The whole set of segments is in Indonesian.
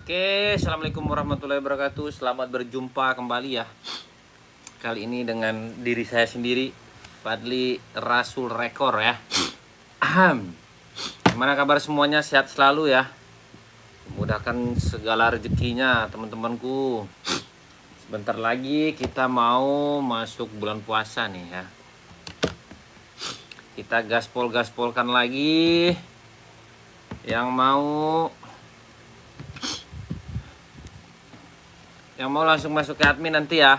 Oke, assalamualaikum warahmatullahi wabarakatuh. Selamat berjumpa kembali ya. Kali ini dengan diri saya sendiri, Fadli Rasul Rekor ya. Gimana kabar semuanya? Sehat selalu ya. Mudahkan segala rezekinya teman-temanku. Sebentar lagi kita mau masuk bulan puasa nih ya. Kita gaspolkan lagi. Yang mau langsung masuk ke admin nanti ya.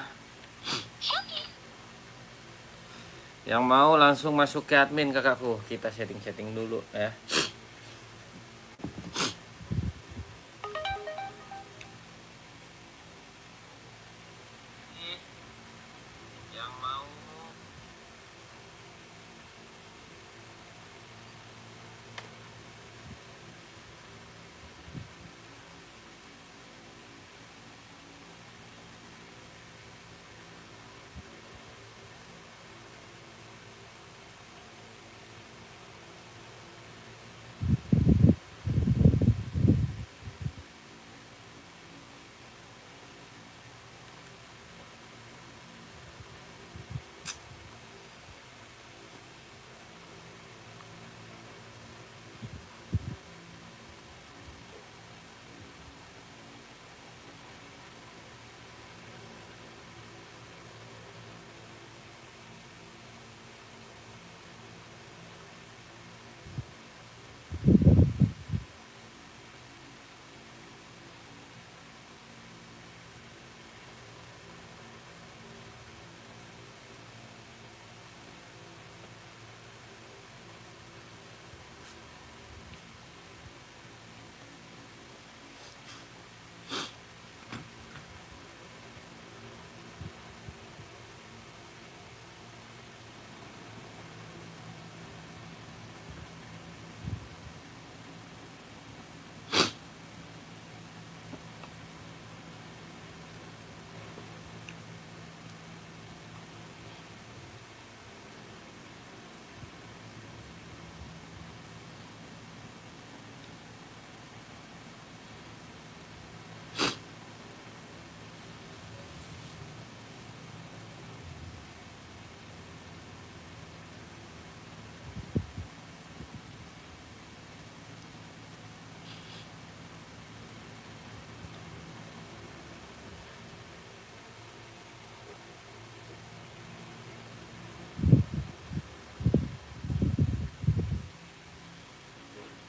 Yang mau langsung masuk ke admin kakakku. Kita setting dulu ya. Yang mau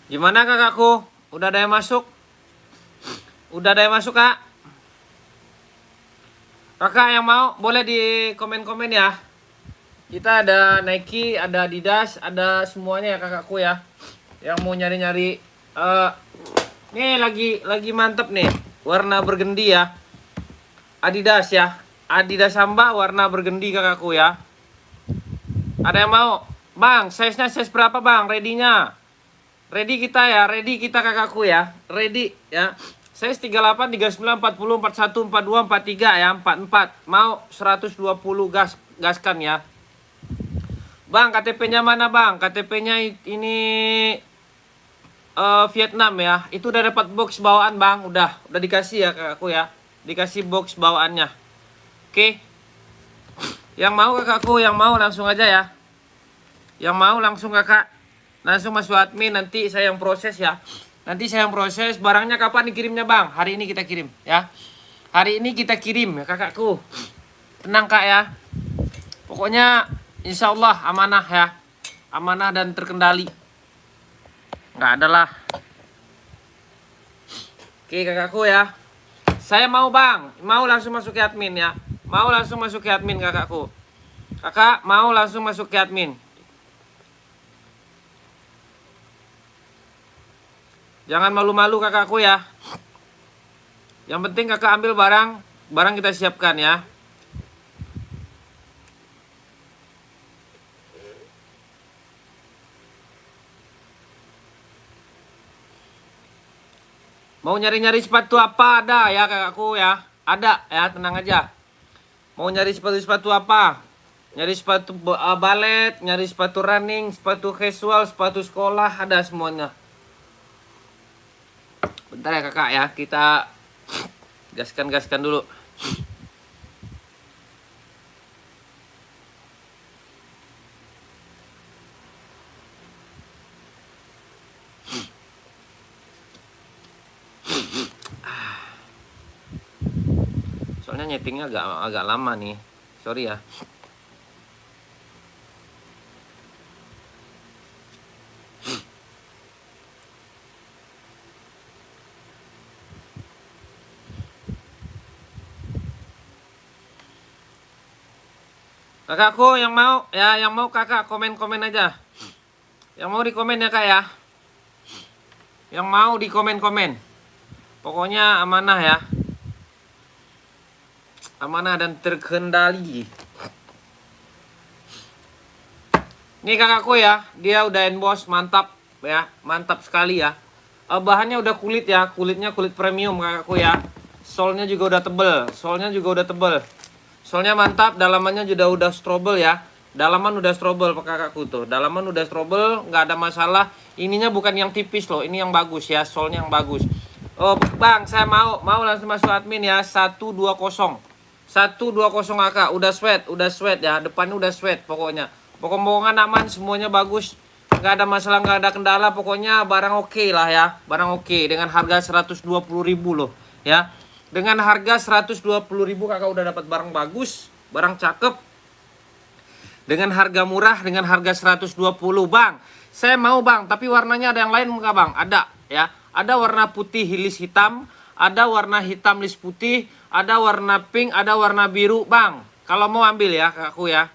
Gimana kakakku? Udah ada yang masuk? Udah ada yang masuk kak? Kakak yang mau boleh di komen-komen ya. Kita ada Nike, ada Adidas, ada semuanya ya kakakku ya. Yang mau nyari-nyari nih lagi mantep nih. Warna bergendi ya. Adidas ya. Adidas Samba warna bergendi kakakku ya. Ada yang mau? Bang, size-nya size berapa bang? Ready-nya? Ready kita ya, ready kita kakakku ya. Ready ya. Size 38, 39, 40, 41, 42, 43 ya, 44. Mau 120 gaskan ya. Bang, KTP-nya mana bang? KTP-nya ini Vietnam ya. Itu udah dapat box bawaan bang. Udah dikasih ya kakakku ya. Dikasih box bawaannya. Oke. Yang mau kakakku, yang mau langsung aja ya. Yang mau langsung kakak. Langsung masuk admin, nanti saya yang proses ya. Nanti saya yang proses. Barangnya kapan dikirimnya bang? Hari ini kita kirim ya. Hari ini kita kirim ya kakakku. Tenang kak ya. Pokoknya insya Allah amanah ya. Amanah dan terkendali. Nggak ada lah. Oke kakakku ya. Saya mau bang. Mau langsung masuk ke admin ya. Mau langsung masuk ke admin kakakku. Kakak mau langsung masuk ke admin. Jangan malu-malu kakakku ya. Yang penting kakak ambil barang kita siapkan ya. Mau nyari-nyari sepatu apa ada ya kakakku ya. Ada ya, tenang aja. Mau nyari sepatu apa? Nyari sepatu balet, nyari sepatu running, sepatu casual, sepatu sekolah, ada semuanya. Bentar ya kakak ya, kita gaskan dulu. Soalnya nyetingnya agak lama nih, sorry ya. Kakakku yang mau ya, yang mau kakak komen-komen aja. Yang mau di komen ya kak ya. Yang mau di komen-komen. Pokoknya amanah ya. Amanah dan terkendali. Nih kakakku ya, dia udah emboss, mantap ya, mantap sekali ya. Bahannya udah kulit ya, kulitnya kulit premium kakakku ya. Solnya juga udah tebel, Solnya mantap, dalamannya juga udah strobel ya. Dalaman udah strobel kakakku tuh. Dalaman udah strobel, nggak ada masalah. Ininya bukan yang tipis loh, ini yang bagus ya, solnya yang bagus. Oh, Bang, saya mau langsung masuk admin ya. 120. 120 kakak, udah sweat ya. Depannya udah sweat pokoknya. Pokok-pokokan aman, semuanya bagus. Nggak ada masalah, nggak ada kendala. Pokoknya barang oke lah ya. Barang oke dengan harga 120.000 loh ya. Dengan harga 120.000 kakak udah dapat barang bagus, barang cakep. Dengan harga murah, dengan harga 120, Bang. Saya mau, Bang, tapi warnanya ada yang lain enggak, Bang? Ada ya. Ada warna putih list hitam, ada warna hitam list putih, ada warna pink, ada warna biru, Bang. Kalau mau ambil ya, kakakku ya.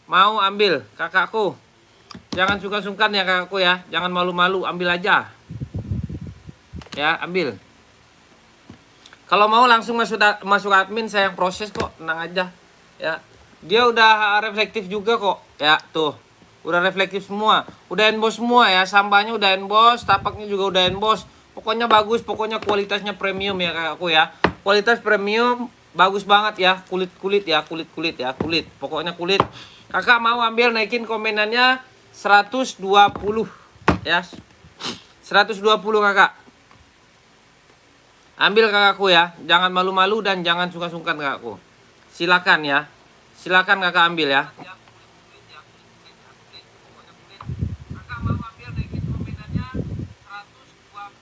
Mau ambil, kakakku. Jangan sungkan-sungkan ya, kakakku ya. Jangan malu-malu, ambil aja. Ya, ambil. Kalau mau langsung masuk admin, saya yang proses kok, tenang aja ya. Dia udah reflektif juga kok ya, tuh udah reflektif semua, udah emboss semua ya. Sambanya udah emboss, tapaknya juga udah emboss. Pokoknya bagus, pokoknya kualitasnya premium ya kakakku ya. Kualitas premium bagus banget ya, kulit ya, kulit. Pokoknya kulit. Kakak mau ambil, naikin komenannya 120 ya. 120 kakak. Ambil kakakku ya, jangan malu-malu dan jangan sungkan-sungkan kakakku. Silakan ya, silakan kakak ambil ya. Kakak mau ambil, naikin komenannya 120.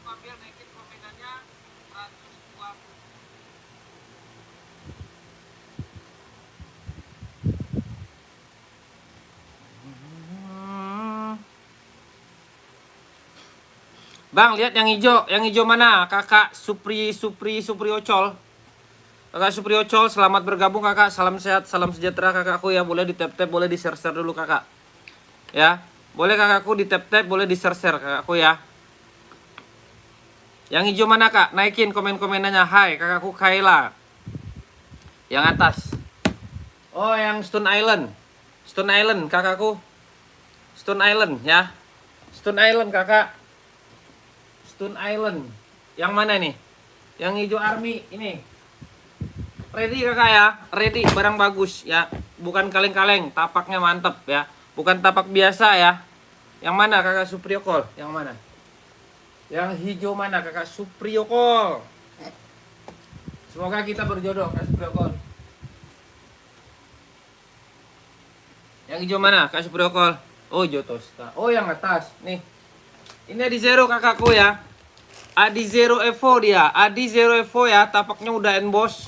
Ambil, naikin komenannya 120. Bang, lihat yang hijau mana? Kakak Supri Ocol. Kakak Supri Ocol, selamat bergabung kakak. Salam sehat, salam sejahtera kakakku ya. Boleh di tap-tap, boleh di share-share dulu kakak. Ya, boleh kakakku di tap-tap, boleh di share-share kakakku ya. Yang hijau mana kak? Naikin komen-komenannya. Hai kakakku Kayla. Yang atas. Oh, yang Stone Island. Stone Island kakakku. Stone Island ya. Stone Island kakak. Stone Island. Yang mana nih? Yang hijau army ini. Ready kakak ya. Ready, barang bagus ya. Bukan kaleng-kaleng, tapaknya mantep ya. Bukan tapak biasa ya. Yang mana kakak Supriyokol? Yang mana? Yang hijau mana kakak Supriyokol? Semoga kita berjodoh kak Supriyokol. Yang hijau mana kak Supriyokol? Oh, Jotosta. Oh, yang atas nih. Ini Adi Zero kakakku ya. Adi Zero Evo dia. Adi Zero Evo ya. Tapaknya udah emboss.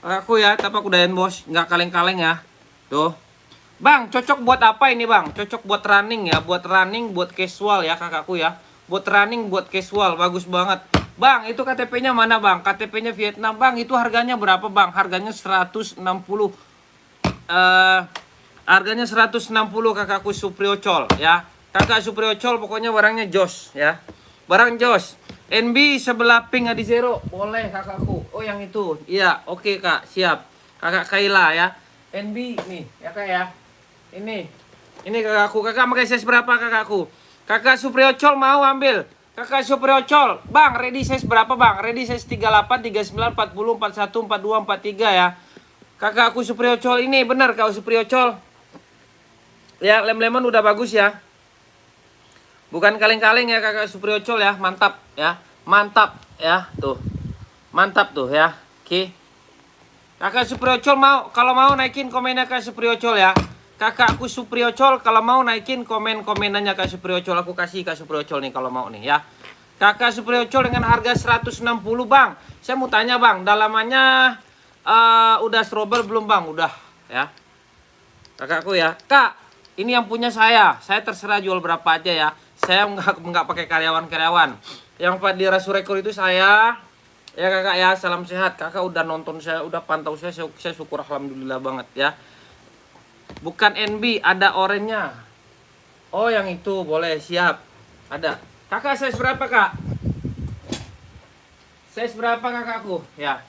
Kakakku ya, tapak udah emboss. Nggak kaleng-kaleng ya. Tuh. Bang, cocok buat apa ini bang? Cocok buat running ya. Buat running, buat casual ya kakakku ya. Buat running, buat casual. Bagus banget. Bang, itu KTP-nya mana bang? KTP-nya Vietnam bang. Itu harganya berapa bang? Harganya 160. Harganya 160 kakakku Supriocol ya. Kakak Supriocol pokoknya barangnya jos ya. Barang jos. NB sebelah pink Adi Zero. Boleh kakakku. Oh yang itu. Iya, oke kak, siap. Kakak Kayla ya. NB nih ya kak ya. Ini Ini kakakku. Kakak pakai size berapa kakakku? Kakak Supriocol mau ambil. Kakak Supriocol. Bang, ready size berapa bang? Ready size 38, 39, 40, 41, 42, 43 ya. Kakakku Supriocol ini bener kau Supriocol. Ya, lem-lemon udah bagus ya. Bukan kaleng-kaleng ya kakak Supriocol ya. Mantap ya. Mantap ya. Tuh. Mantap tuh ya. Oke. Kakak Supriocol mau, kalau mau naikin komennya Kak Supriocol ya. Kakakku Supriocol kalau mau naikin komenannya Kak Supriocol, aku kasih Kak Supriocol nih kalau mau nih ya. Kakak Supriocol dengan harga 160 bang. Saya mau tanya bang, dalamannya udah strobel belum bang? Udah ya. Kakakku ya. Kak, ini yang punya saya terserah jual berapa aja ya. Saya nggak pakai karyawan. Yang Pak Dira Surekor itu saya. Ya kakak ya, salam sehat. Kakak udah nonton saya, udah pantau saya syukur alhamdulillah banget ya. Bukan NB, ada oranye-nya. Oh yang itu, boleh, siap. Ada. Kakak size berapa kak? Size berapa kakakku? Ya.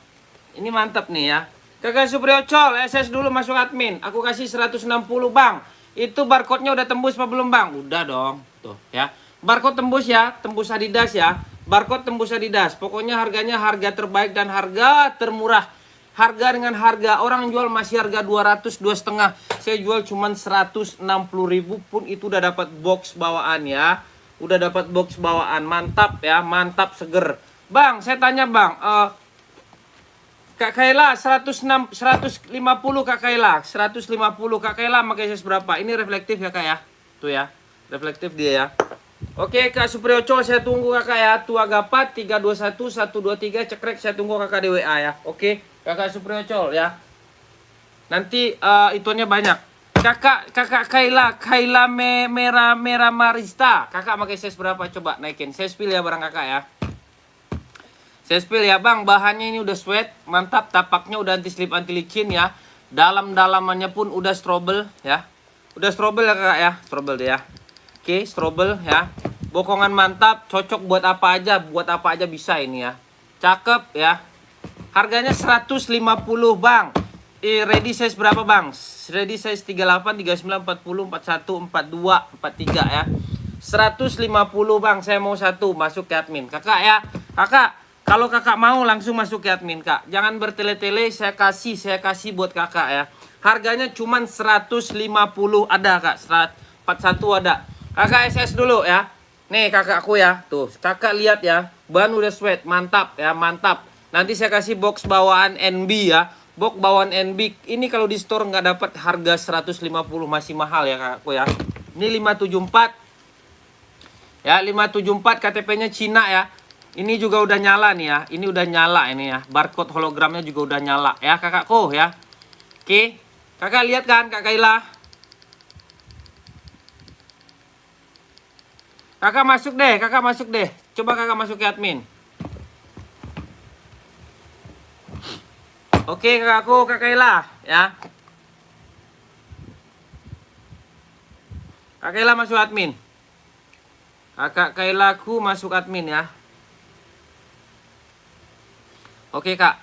Ini mantap nih ya. Kakak Supriocol, SS dulu masuk admin. Aku kasih 160 bang. Itu barcode-nya udah tembus apa belum bang? Udah dong. Tuh ya. Barcode tembus ya, tembus Adidas ya. Barcode tembus Adidas. Pokoknya harganya harga terbaik dan harga termurah. Harga dengan harga orang jual masih harga 200, 2,5. Saya jual cuman 160.000 pun itu udah dapat box bawaan ya. Udah dapat box bawaan. Mantap ya, mantap seger. Bang, saya tanya bang, Kak Kaila 150 Kak Kaila, 150 Kak Kaila pakai size berapa? Ini reflektif ya Kak ya. Tuh ya. Reflektif dia ya. Oke Kak Supriocol saya tunggu kakak ya. Tua Gapat 321 123 cekrek saya tunggu kakak di WA ya. Oke Kakak Supriocol ya. Nanti itunya banyak. Kakak Kaila merah Marista. Kakak pakai size berapa coba naikin. Saya spill ya barang kakak ya. Saya spill ya bang. Bahannya ini udah sweat. Mantap. Tapaknya udah anti slip anti licin ya. Dalamannya pun udah strobel ya. Udah strobel ya kakak ya. Strobel deh ya. Oke, strobel ya. Bokongan mantap, cocok buat apa aja bisa ini ya. Cakep ya. Harganya 150 bang. Ready size berapa bang? Ready size 38, 39, 40, 41, 42, 43 ya. 150 bang, saya mau satu masuk ke admin. Kakak ya. Kakak, kalau kakak mau langsung masuk ke admin kak. Jangan bertele-tele, saya kasih buat kakak ya. Harganya cuman 150 ada kak. 41 ada. Kakak SS dulu ya. Nih kakakku ya. Tuh kakak lihat ya. Ban udah sweat. Mantap ya. Mantap. Nanti saya kasih box bawaan NB ya. Box bawaan NB. Ini kalau di store nggak dapat harga 150. Masih mahal ya kakakku ya. Ini 574. Ya 574 KTP-nya Cina ya. Ini juga udah nyala nih ya. Ini udah nyala ini ya. Barcode hologramnya juga udah nyala ya kakakku ya. Oke. Kakak lihat kan Kak Kaila. Kakak masuk deh. Coba kakak masuk ke admin. Oke kakakku, Kak Kaila ya. Kak Kaila masuk admin. Kakak Kailaku masuk admin ya. Oke kak.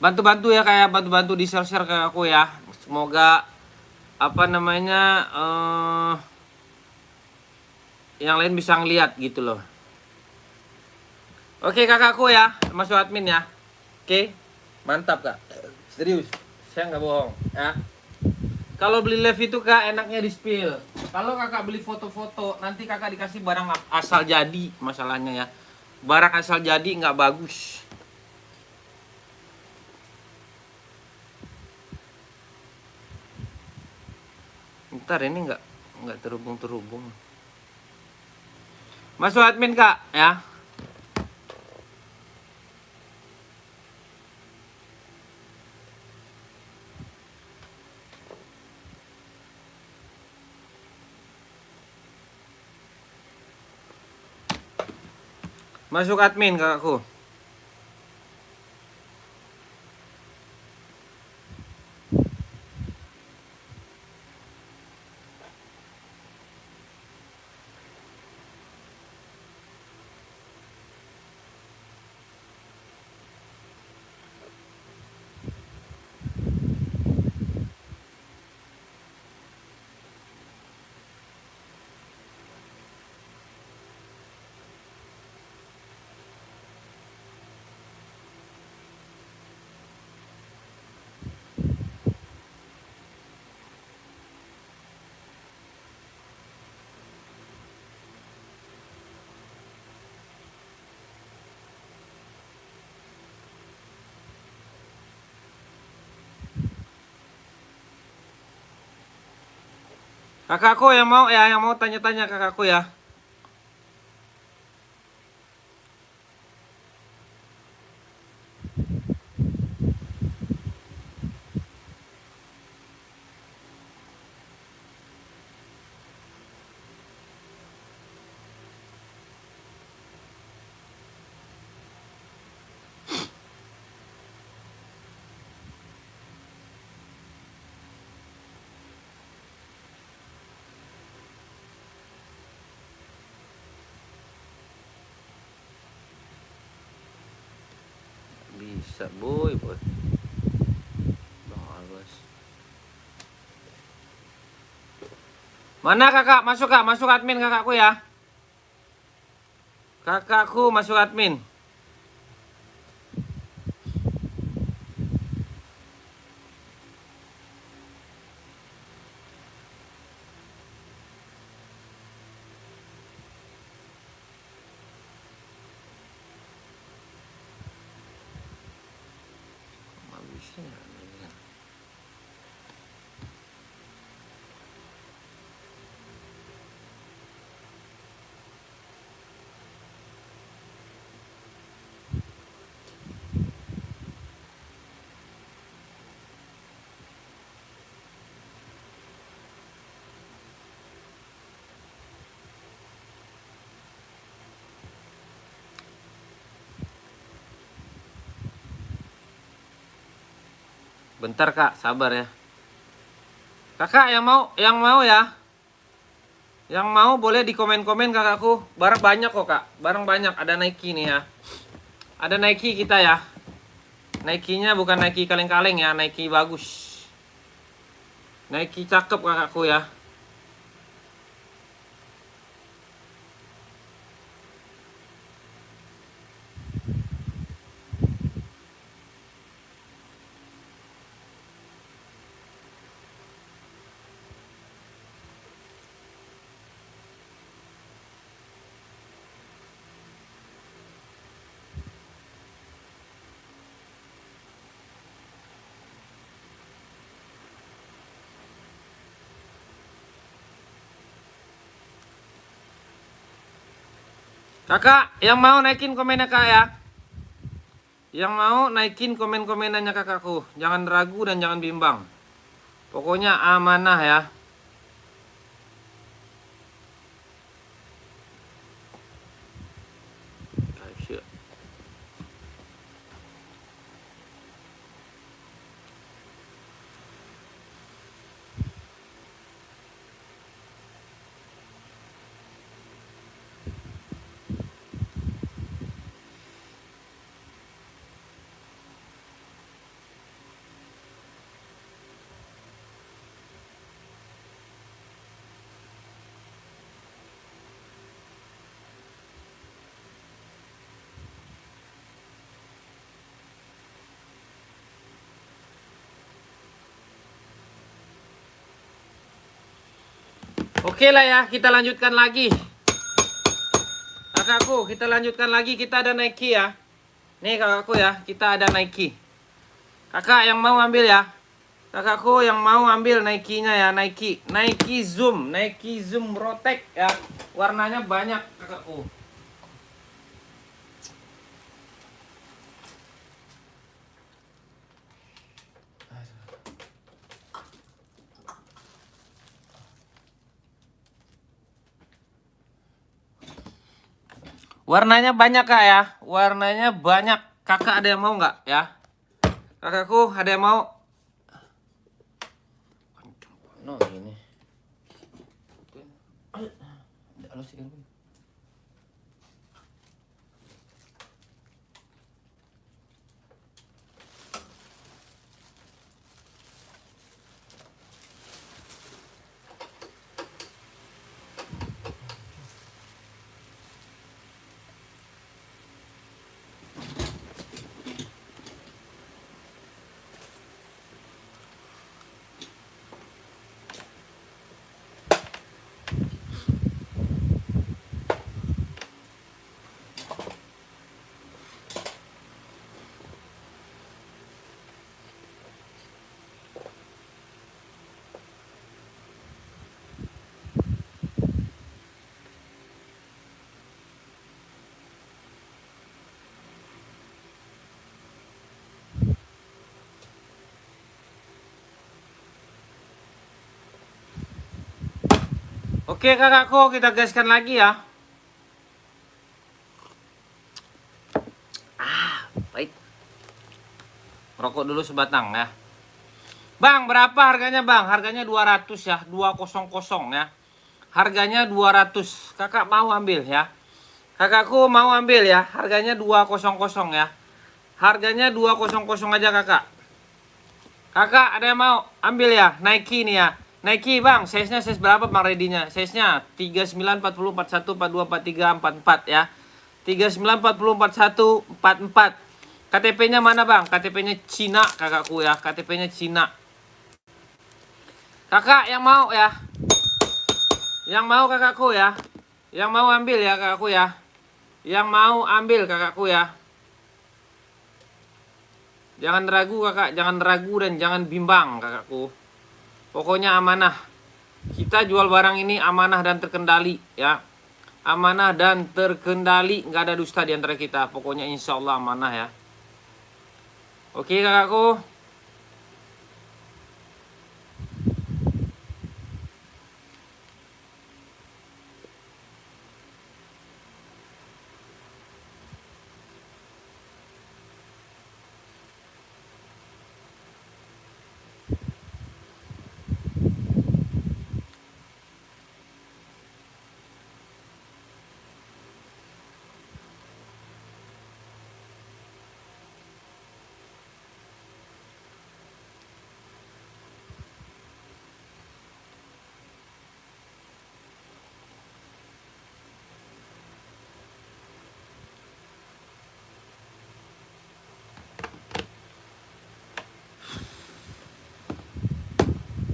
Bantu-bantu ya kayak bantu-bantu di share-share ke aku ya. Semoga apa namanya yang lain bisa ngeliat gitu loh. Oke kakakku ya, masuk admin ya. Oke, mantap kak. Serius, saya nggak bohong ya. Kalau beli live itu kak enaknya di spill. Kalau kakak beli foto-foto, nanti kakak dikasih barang asal jadi masalahnya ya. Barang asal jadi nggak bagus. Ntar ini nggak terhubung. Masuk admin kak ya. Masuk admin kakakku. Kakakku yang mau ya, yang mau tanya-tanya kakakku ya. Bisa, boy. Bagus. Mana kakak? Masuk admin kakakku ya. Kakakku masuk admin. Bentar kak, sabar ya. Kakak yang mau ya. Yang mau boleh di komen-komen kakakku. Barang banyak kok kak. Barang banyak. Ada Nike nih ya. Ada Nike kita ya. Nike-nya bukan Nike kaleng-kaleng ya. Nike bagus. Nike cakep kakakku ya. Kakak, yang mau naikin komennya kak ya. Yang mau naikin komen-komenannya kakakku. Jangan ragu dan jangan bimbang. Pokoknya amanah ya. Oke lah ya, kita lanjutkan lagi. Kakakku, kita lanjutkan lagi. Kita ada Nike ya. Nih kakakku ya, kita ada Nike. Kakak yang mau ambil ya. Kakakku yang mau ambil Nike-nya ya, Nike. Nike Zoom Protect ya. Warnanya banyak kakakku. Warnanya banyak kak ya. Warnanya banyak. Kakak ada yang mau nggak ya? Kakakku ada yang mau? No ini. Oke kakakku, kita gaskan lagi ya. Baik. Rokok dulu sebatang ya. Bang, berapa harganya bang? Harganya 200 ya, 200 ya. Harganya 200. Kakak mau ambil ya. Kakakku mau ambil ya. Harganya 200 ya. Harganya 200 aja kakak. Kakak ada yang mau ambil ya? Nike nih ya. Nike bang, size-nya size berapa bang ready-nya? Size-nya 39, 40, 41, 42, 43, 44 ya. 39, 40, 41, 44. KTP-nya mana bang? KTP-nya Cina kakakku ya. KTP-nya Cina. Kakak yang mau ya. Yang mau kakakku ya. Yang mau ambil ya kakakku ya. Yang mau ambil kakakku ya. Jangan ragu kakak, jangan ragu dan jangan bimbang kakakku. Pokoknya amanah. Kita jual barang ini amanah dan terkendali ya. Amanah dan terkendali, nggak ada dusta di antara kita. Pokoknya insya Allah amanah ya. Oke kakakku.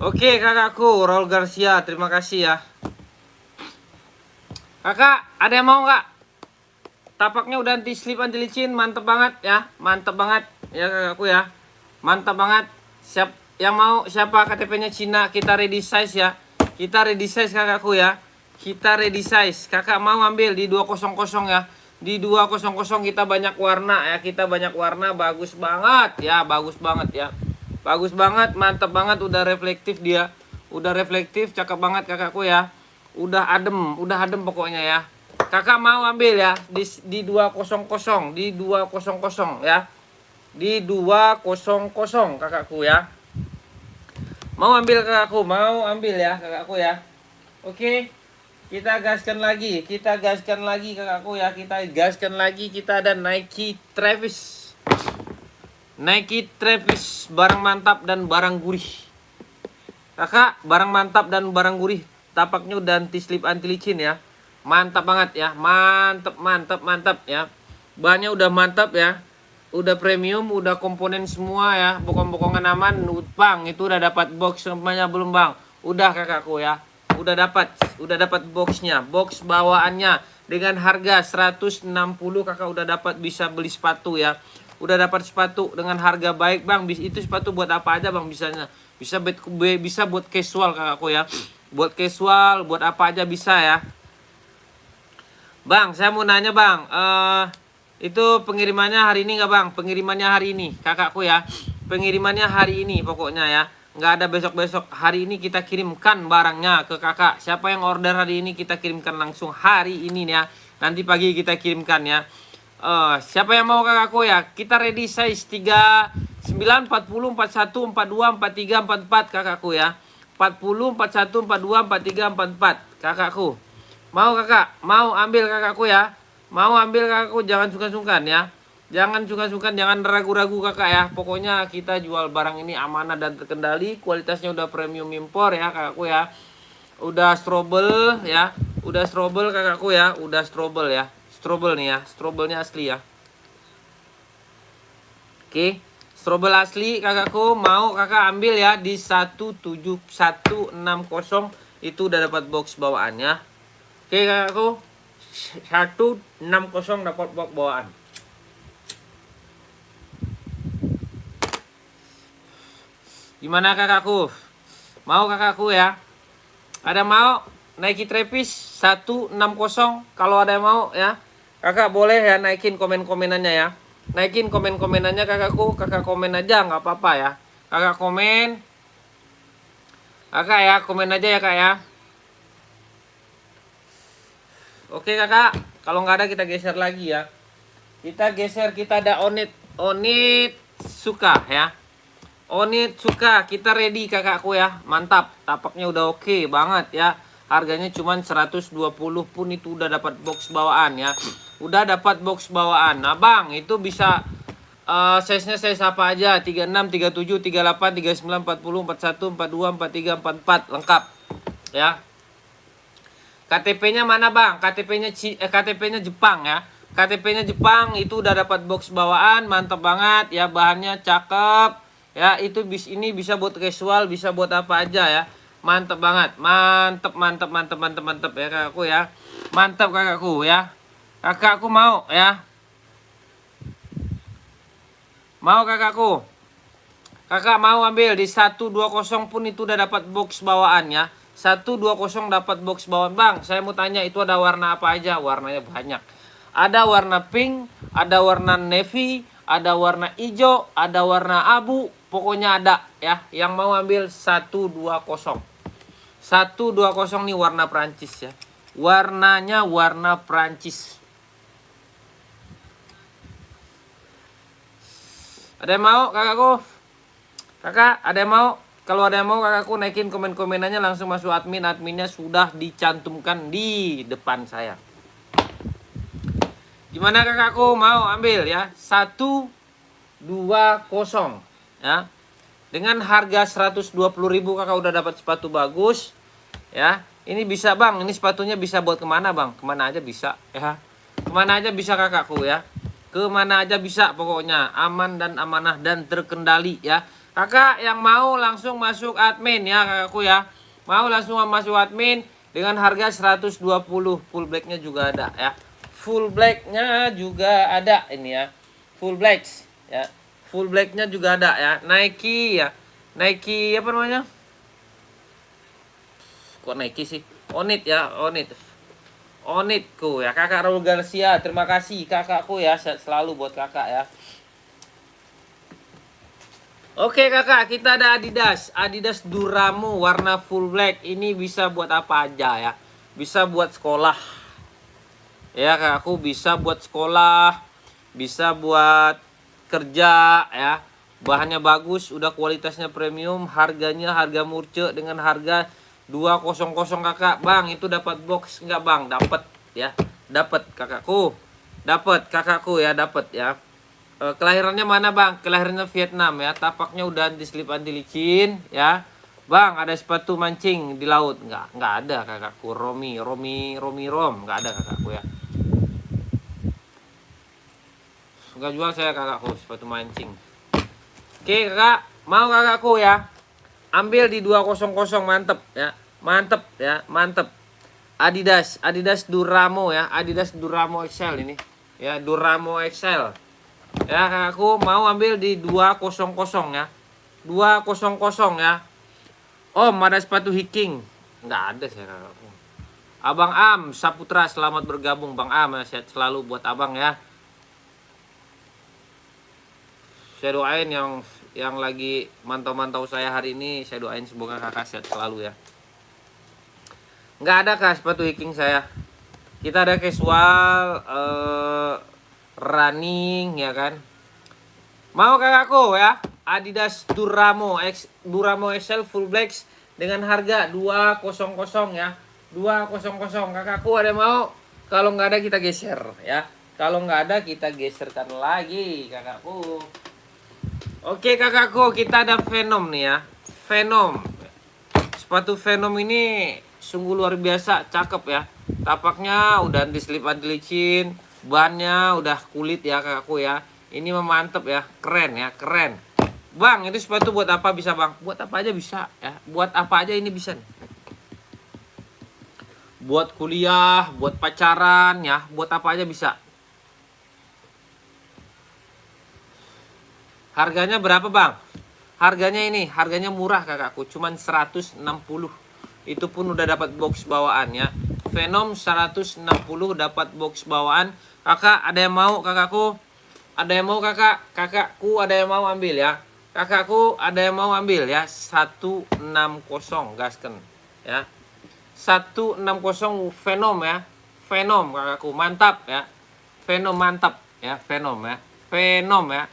Oke kakakku, Raul Garcia, terima kasih ya. Kakak, ada yang mau nggak? Tapaknya udah anti slip, anti licin, mantep banget ya. Mantep banget ya kakakku ya. Mantap banget. Yang mau siapa KTP-nya Cina, kita ready size ya. Kita ready size kakakku ya. Kita ready size. Kakak mau ambil di 200 ya. Di 200 kita banyak warna ya. Kita banyak warna, bagus banget ya, bagus banget ya. Bagus banget, mantap banget, udah reflektif dia. Udah reflektif, cakep banget kakakku ya. Udah adem pokoknya ya. Kakak mau ambil ya di 200, di 200 ya. Di 200 kakakku ya. Mau ambil kakakku, mau ambil ya kakakku ya. Oke. Kita gaskan lagi, kakakku ya. Kita gaskan lagi, kita ada Nike Travis. Nike Travis, barang mantap dan barang gurih. Kakak, barang mantap dan barang gurih. Tapaknya udah anti slip, anti licin ya. Mantap banget ya. Mantap ya. Bahannya udah mantap ya. Udah premium, udah komponen semua ya. Bokong-bokongan aman. Bang, itu udah dapat box semuanya belum bang? Udah kakakku ya. Udah dapat boxnya. Box bawaannya dengan harga 160 kakak udah dapat, bisa beli sepatu ya. Udah dapat sepatu dengan harga baik bang. Itu sepatu buat apa aja bang bisanya? Bisa buat casual kakakku ya. Buat casual, buat apa aja bisa ya. Bang, saya mau nanya bang, itu pengirimannya hari ini nggak bang? Pengirimannya hari ini kakakku ya. Pengirimannya hari ini pokoknya ya. Nggak ada besok-besok. Hari ini kita kirimkan barangnya ke kakak. Siapa yang order hari ini kita kirimkan langsung hari ini ya. Nanti pagi kita kirimkan ya. Siapa yang mau kakakku ya? Kita ready size 39, 40, 41, 42, 43, 44 kakakku ya. 40, 41, 42, 43, 44 kakakku. Mau kakak? Mau ambil kakakku ya? Mau ambil kakakku, jangan sungkan-sungkan ya. Jangan sungkan-sungkan, jangan ragu-ragu kakak ya. Pokoknya kita jual barang ini amanah dan terkendali. Kualitasnya udah premium impor ya kakakku ya. Udah strobel ya. Udah strobel kakakku ya. Udah strobel ya. Strobel nih ya, strobelnya asli ya. Oke, strobel asli kakakku, mau kakak ambil ya di 17160 itu udah dapat box bawaannya. Oke kakakku, 160 dapat box bawaan. Gimana kakakku? Mau kakakku ya? Ada mau? Nike Travis 160 kalau ada yang mau ya. Kakak boleh ya naikin komen-komenannya ya. Naikin komen-komenannya kakakku. Kakak komen aja nggak apa-apa ya. Kakak komen. Kakak ya komen aja ya kak ya. Oke kakak, kalau nggak ada kita geser lagi ya. Kita geser, kita ada Onit suka ya. Onit suka, kita ready kakakku ya. Mantap, tapaknya udah oke banget ya. Harganya cuma 120 pun itu udah dapat box bawaan ya. Udah dapat box bawaan. Nah bang, itu bisa size-nya size apa aja? 36, 37, 38, 39, 40, 41, 42, 43, 44 lengkap ya. KTP-nya mana bang? KTP-nya Jepang ya. KTP-nya Jepang itu udah dapat box bawaan, mantap banget ya, bahannya cakep ya. Itu ini bisa buat casual, bisa buat apa aja ya. Mantap banget, mantap ya kakakku ya. Mantap kakakku ya. Kakakku mau ya. Mau kakakku. Kakak mau ambil di 120 pun itu udah dapat box bawaan ya. 120 dapat box bawaan bang. Saya mau tanya itu ada warna apa aja? Warnanya banyak. Ada warna pink, ada warna navy, ada warna hijau, ada warna abu. Pokoknya ada ya. Yang mau ambil 120. 120 nih warna Prancis ya. Warnanya warna Prancis. Ada yang mau kakakku? Kakak ada yang mau? Kalau ada yang mau kakakku naikin komen-komenannya langsung masuk admin. Adminnya sudah dicantumkan di depan saya. Gimana kakakku mau ambil ya? 120 ya. Dengan harga 120.000 kakak udah dapat sepatu bagus ya. Ini bisa bang, ini sepatunya bisa buat kemana bang? Kemana aja bisa ya. Kemana aja bisa kakakku ya. Kemana aja bisa pokoknya. Aman dan amanah dan terkendali ya. Kakak yang mau langsung masuk admin ya kakakku ya. Mau langsung masuk admin dengan harga 120. Full blacknya juga ada ya. Full blacknya juga ada ini ya. Full blacks ya. Full blacknya juga ada ya. Nike ya. Nike apa namanya? Kok Nike sih? Onit ya. Onitku ya. Kakak Raul Garcia. Terima kasih kakakku ya. Sehat selalu buat kakak ya. Oke kakak, kita ada Adidas Duramo warna full black. Ini bisa buat apa aja ya. Bisa buat sekolah. Ya kakakku, bisa buat sekolah. Bisa buat kerja ya. Bahannya bagus, udah kualitasnya premium. Harganya harga murce dengan harga 200 kakak. Bang, itu dapat box enggak bang? Dapat ya. Dapat kakakku. Dapat kakakku ya, dapat ya. Kelahirannya mana bang? Kelahirannya Vietnam ya. Tapaknya udah anti slip anti licin ya. Bang ada sepatu mancing di laut? Nggak ada kakakku. Rom nggak ada kakakku ya. Nggak jual saya kakakku sepatu mancing. Oke kakak, mau kakakku ya. Ambil di 200 mantep ya. Mantep. Adidas Duramo ya. Adidas Duramo XL ini. Ya, Duramo XL. Ya kakakku mau ambil di 200 ya. 200 ya. Om ada sepatu hiking? Nggak ada saya kakakku. Abang Am Saputra selamat bergabung Bang Am ya. Sehat selalu buat abang ya. Saya doain yang lagi mantau-mantau saya hari ini, saya doain semoga kakak sehat selalu ya. Nggak ada kak sepatu hiking saya. Kita ada casual running ya kan. Mau kakakku ya. Adidas Duramo XL full blacks dengan harga 200 ya. 200 kakakku ada mau? Kalau nggak ada kita geser ya. Kalau nggak ada kita geserkan lagi kakakku. Oke kakakku, kita ada Venom nih ya. Venom. Sepatu Venom ini sungguh luar biasa, cakep ya. Tapaknya udah anti slip anti licin. Bannya udah kulit ya kakakku ya. Ini memantep ya, keren ya, keren. Bang, itu sepatu buat apa bisa bang? Buat apa aja bisa ya. Buat apa aja ini bisa nih. Buat kuliah, buat pacaran ya, buat apa aja bisa. Harganya berapa bang? Harganya ini, harganya murah kakakku, cuman 160. Itu pun udah dapat box bawaan ya. Venom 160 dapat box bawaan. Kakak ada yang mau kakakku? Ada yang mau kakak? Kakakku ada yang mau ambil ya. Kakakku ada yang mau ambil ya. 160 gasken ya. 160 Venom ya. Venom kakakku, mantap ya. Venom mantap ya, Venom ya. Venom ya.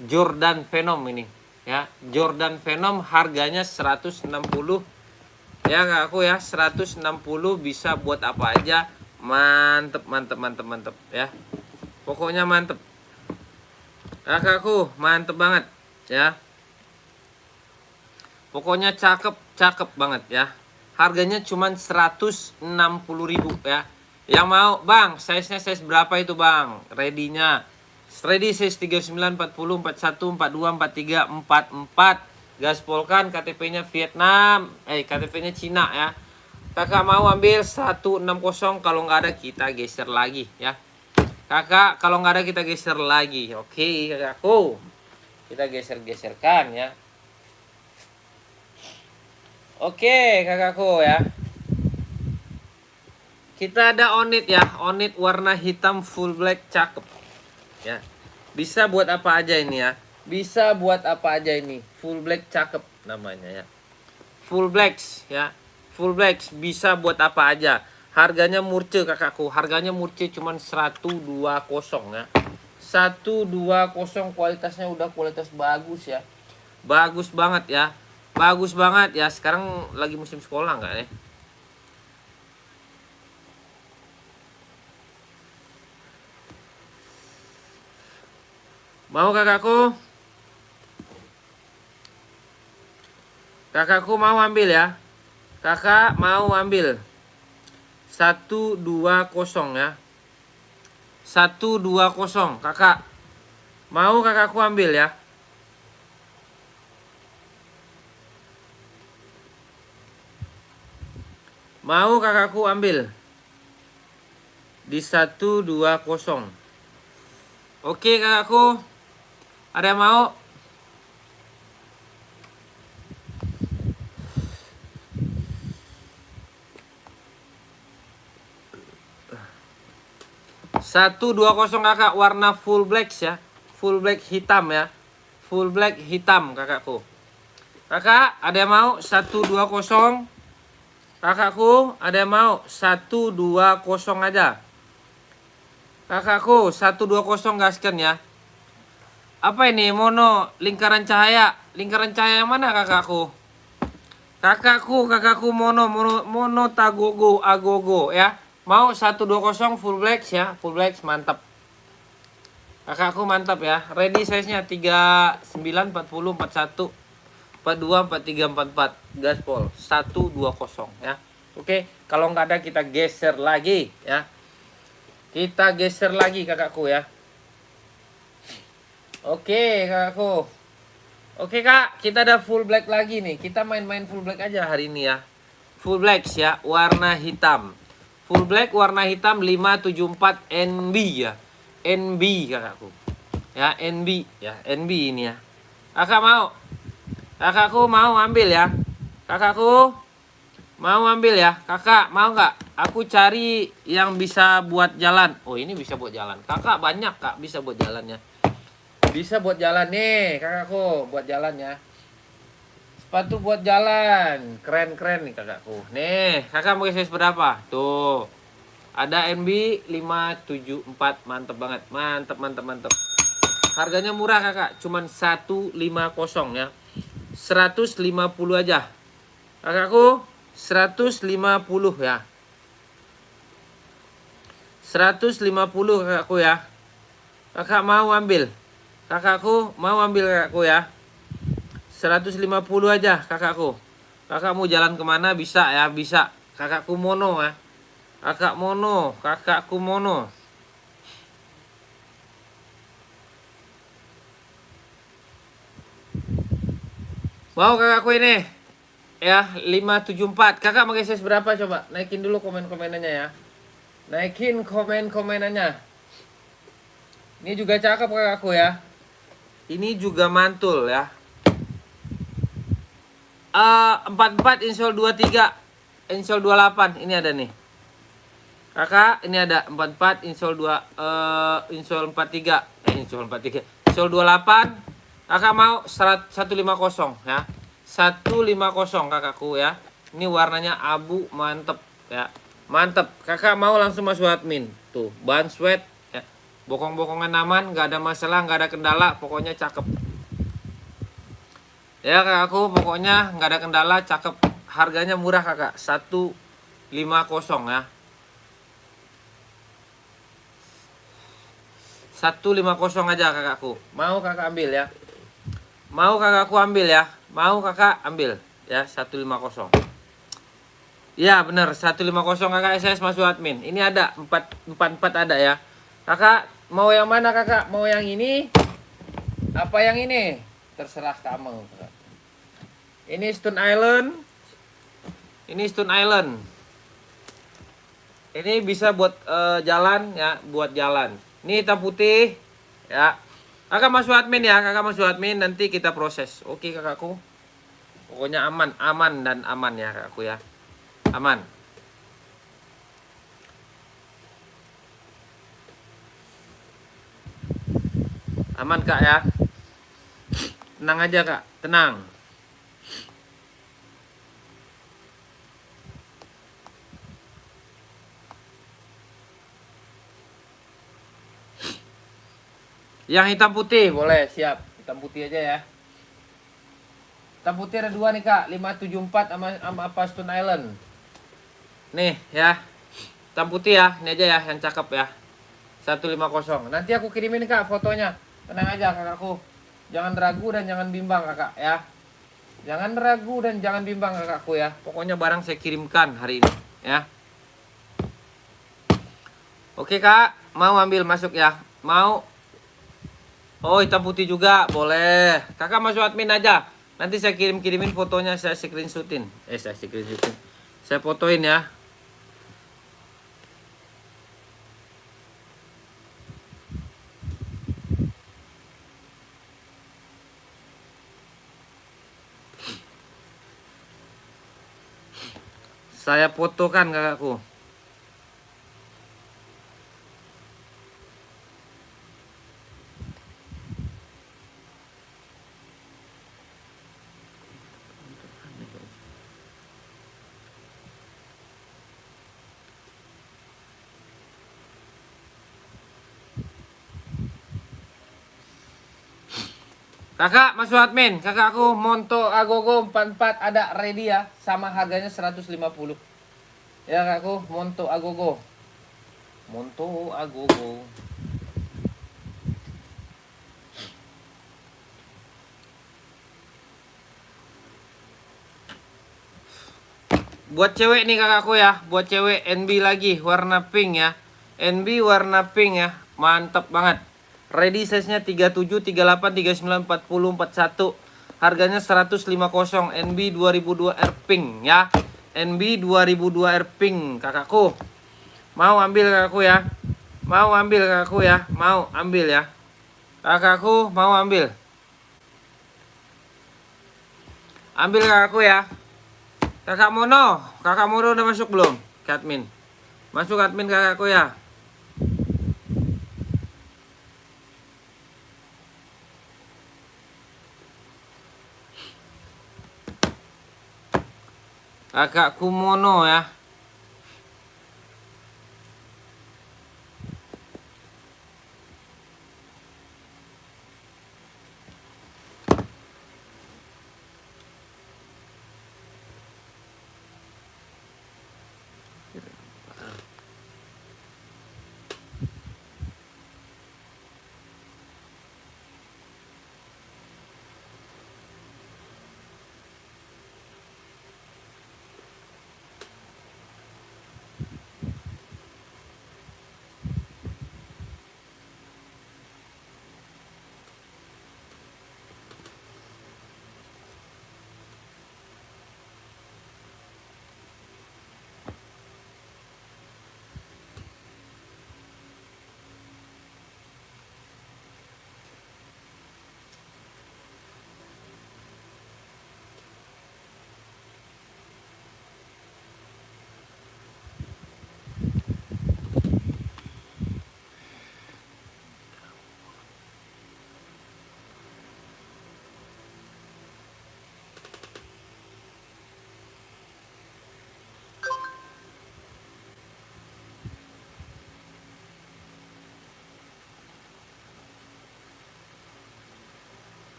Jordan Venom ini ya. Jordan Venom harganya 160 ya kakakku ya. 160 bisa buat apa aja. Mantep ya. Pokoknya mantep. Kakakku, mantep banget ya. Pokoknya cakep banget ya. Harganya cuma 160.000 ya. Yang mau, Bang, size-nya size berapa itu, Bang? Ready-nya. Ready size 39, 40, 41, 42, 43, 44. Gaspolkan, KTP-nya Vietnam. KTP-nya Cina ya. Kakak mau ambil 160, kalau nggak ada kita geser lagi ya. Kakak, kalau nggak ada kita geser lagi. Oke, kakakku. Kita geser-geserkan ya. Oke, kakakku ya. Kita ada Onit ya. Onit warna hitam full black, cakep. Ya. Bisa buat apa aja ini ya. Bisa buat apa aja ini. Full black cakep namanya ya. Full blacks ya. Full blacks bisa buat apa aja. Harganya murce kakakku. Harganya murce cuman 120 ya. 120, kualitasnya udah kualitas bagus ya. Bagus banget ya. Bagus banget ya. Sekarang lagi musim sekolah nggak ya? Mau kakakku? Kakakku mau ambil ya. Kakak mau ambil 120 ya. 120 kakak. Mau kakakku ambil ya. Mau kakakku ambil di 120. Oke kakakku. Ada yang mau? Satu 20 kakak, warna full black ya. Full black hitam ya. Full black hitam kakakku. Kakak, ada yang mau? 120. Kakakku, ada yang mau? 120 aja. Kakakku, 120 gaskan ya. Apa ini? Mono lingkaran cahaya. Lingkaran cahaya yang mana kakakku? Kakakku mono tagogo agogo ya. Mau 120 full black ya. Full black mantap. Kakakku mantap ya. Ready size-nya 39, 40, 41, 42, 43, 44. Gaspol 120 ya. Oke, kalau nggak ada kita geser lagi ya. Kita geser lagi kakakku ya. Oke kakakku. Oke kak, kita ada full black lagi nih. Kita main-main full black aja hari ini ya. Full black ya, warna hitam. Full black warna hitam 574 NB ya. NB kakakku. Ya, NB ya, NB ini ya. Kakak mau? Kakakku mau ambil ya. Kakakku mau ambil ya. Kakak mau nggak? Aku cari yang bisa buat jalan. Oh, ini bisa buat jalan. Kakak banyak kak bisa buat jalannya. Bisa buat jalan nih kakakku, buat jalan ya. Sepatu buat jalan, keren-keren nih kakakku. Nih, kakak mau size berapa? Tuh. Ada NB 574, mantep banget. Mantep. Harganya murah kakak, cuman 150 ya. 150 aja. Kakakku, 150 ya. 150 kakakku ya. Kakak mau ambil? Kakakku mau ambil kakakku ya. 150 aja kakakku. Kakak mau jalan kemana bisa ya, bisa. Kakakku mono ya. Kakakku mono. Mau kakakku ini ya, 574. Kakak pakai size berapa coba? Naikin dulu komen-komenannya ya. Naikin komen-komenannya. Ini juga cakep kakakku ya. Ini juga mantul ya. 44 insole 23, insole 28 ini ada nih. Kakak, ini ada 44 insole 2 insole 43, insole 43, insole 28. Kakak mau 150 ya. 150 kakakku ya. Ini warnanya abu, mantep ya. Mantep. Kakak mau langsung masuk admin. Tuh, ban sweat. Ya. Bokong-bokongan aman, nggak ada masalah, nggak ada kendala. Pokoknya cakep. Ya kakakku, pokoknya nggak ada kendala, cakep. Harganya murah kakak, 150 ya. 150 aja kakakku. Mau kakak ambil ya. Mau kakakku ambil ya. Mau kakak ambil ya, 150. Ya bener, 150 kakak SS masuk admin. Ini ada 444 ada ya. Kakak mau yang mana kakak? Mau yang ini? Apa yang ini? Terserah kamu. Ini Stone Island. Ini Stone Island. Ini bisa buat jalan ya, buat jalan. Ini hitam putih ya. Kakak masuk admin ya, kakak masuk admin, nanti kita proses. Oke kakakku. Pokoknya aman, aman dan aman ya kakakku ya. Aman. Aman kak ya. Tenang aja kak, tenang. Yang hitam putih boleh, siap. Hitam putih aja ya. Hitam putih ada 2 nih kak, 574 sama apa Stone Island. Nih ya. Hitam putih ya, ini aja ya yang cakep ya. 150. Nanti aku kirimin kak fotonya. Tenang aja kakakku. Jangan ragu dan jangan bimbang kakak ya. Jangan ragu dan jangan bimbang kakakku ya. Pokoknya barang saya kirimkan hari ini ya. Oke kak, mau ambil masuk ya? Mau? Oh hitam putih juga, boleh. Kakak masuk admin aja. Nanti saya kirimin fotonya, saya screenshotin. Saya screenshotin. Saya fotoin ya. Saya fotokan kakakku. Kakak masuk admin, kakakku Monto Agogo 44 ada ready ya, sama harganya 150. Ya kakakku, Monto Agogo. Monto Agogo. Buat cewek nih kakakku ya, buat cewek NB lagi warna pink ya. NB warna pink ya, mantep banget. Ready size-nya 37, 38, 39, 40, 41. Harganya 150 NB 2002 R pink ya. NB 2002 R pink kakakku. Mau ambil kakakku ya. Mau ambil kakakku ya. Mau ambil ya. Kakakku mau ambil. Ambil kakakku ya. Kakak Mono udah masuk belum? Ke admin. Masuk admin kakakku ya. Kakakku Mono ya.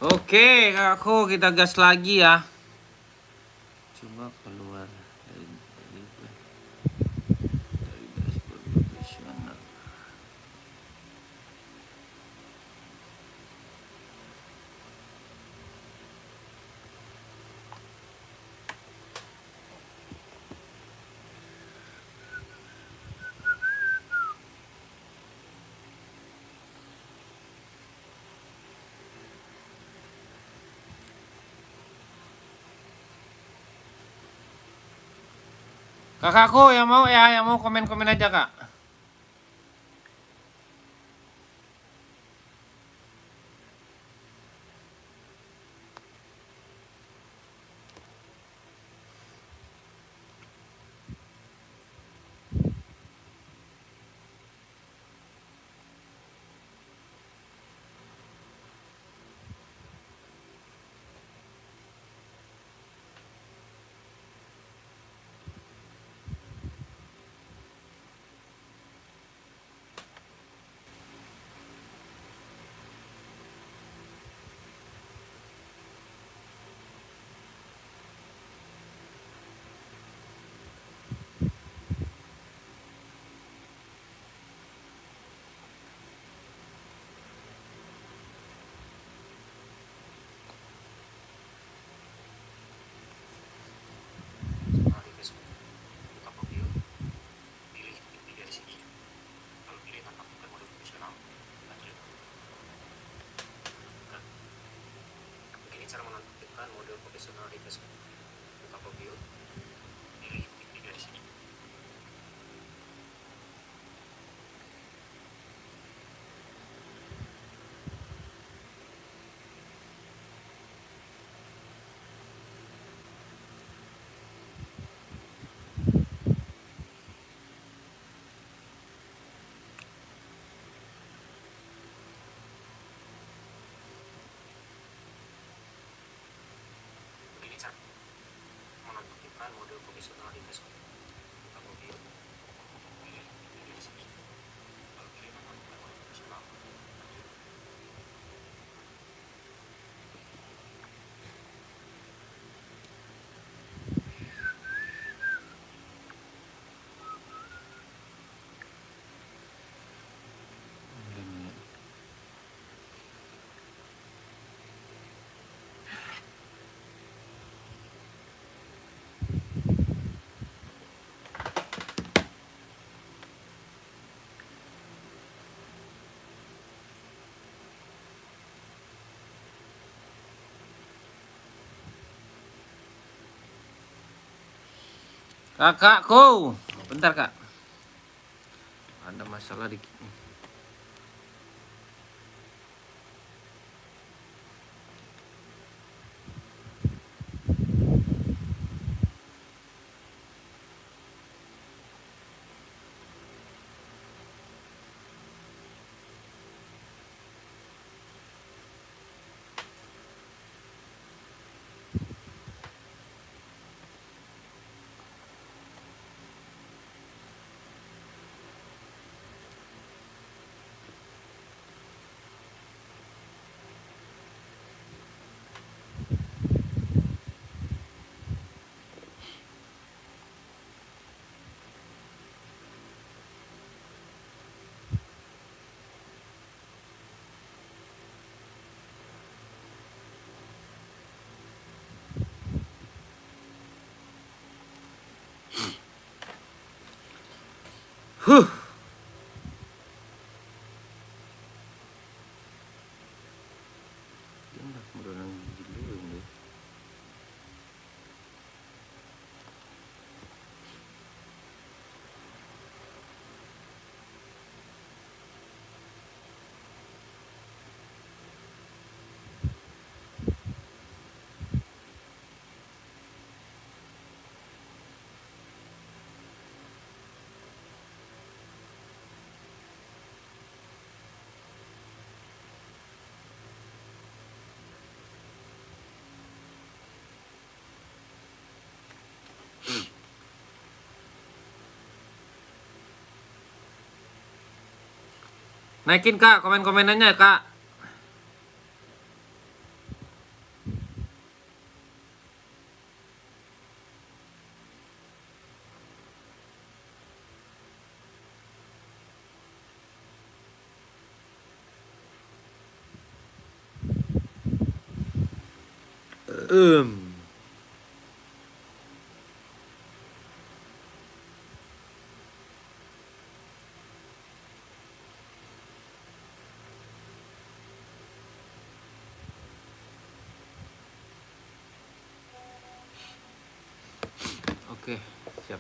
Oke, kakakku, kita gas lagi ya. Coba keluar dari dashboard profesional. Kakakku yang mau ya, yang mau komen-komen aja, Kak. Cara menonaktifkan mode profesional di Facebook. Buka profil, pilih video dari sini. Begini cara menonaktifkan mode profesional di Facebook. Buka profil, pilih video dari sini. Lalu pilih nonaktifkan mode profesional. Kakakku, bentar, Kak. Ada masalah dikit nih. Huh. Naikin, Kak, komen-komenannya, Kak. Oke, siap.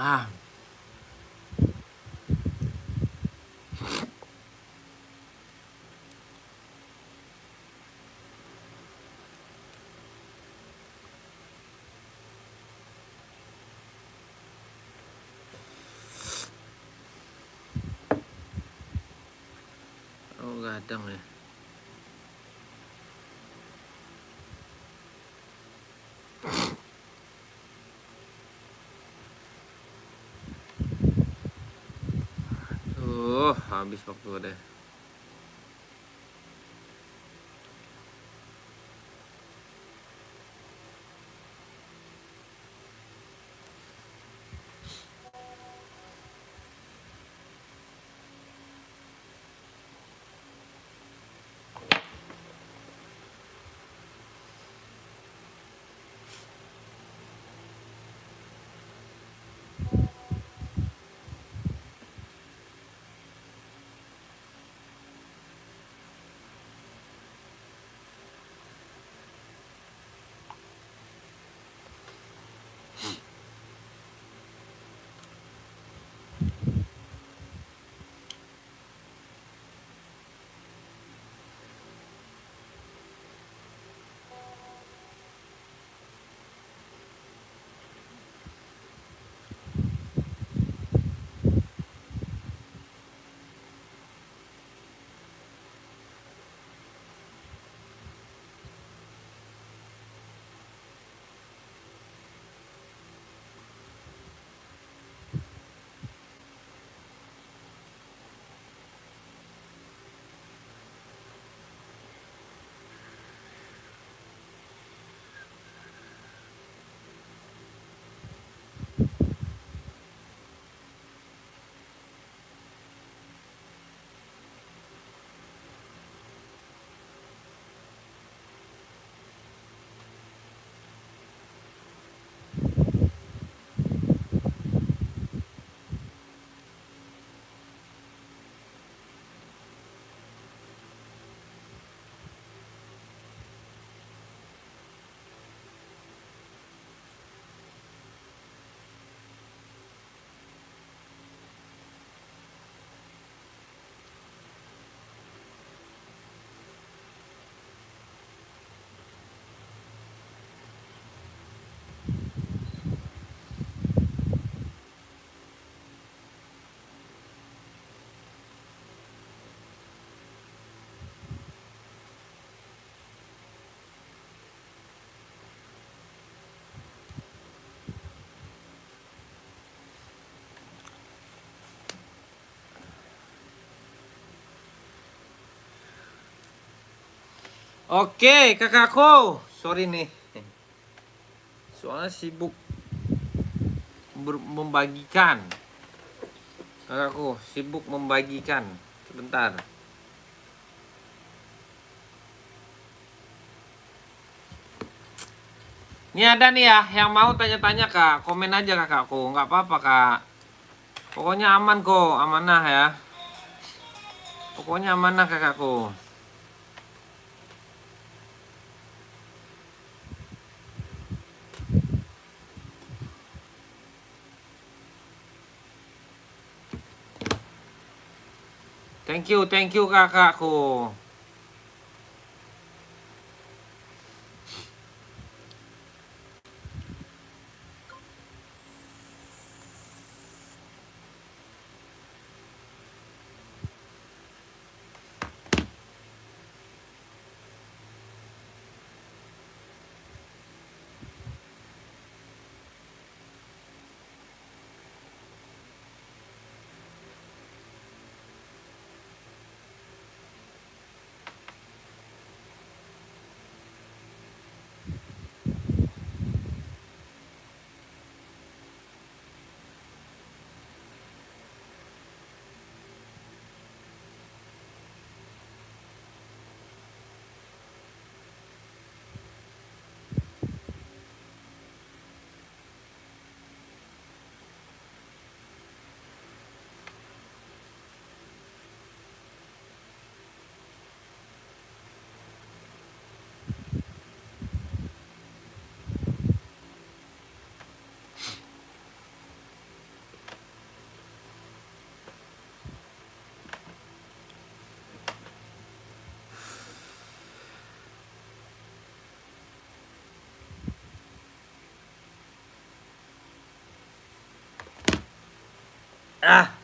Ah, oh gadang ya. Habis waktu deh. Oke, kakakku. Sorry nih. Soalnya sibuk membagikan. Kakakku sibuk membagikan. Sebentar. Ini ada nih ya, yang mau tanya-tanya kak, komen aja kakakku, nggak apa-apa kak. Pokoknya aman kok, amanah ya. Pokoknya amanah kakakku. Thank you kakakku. Ah.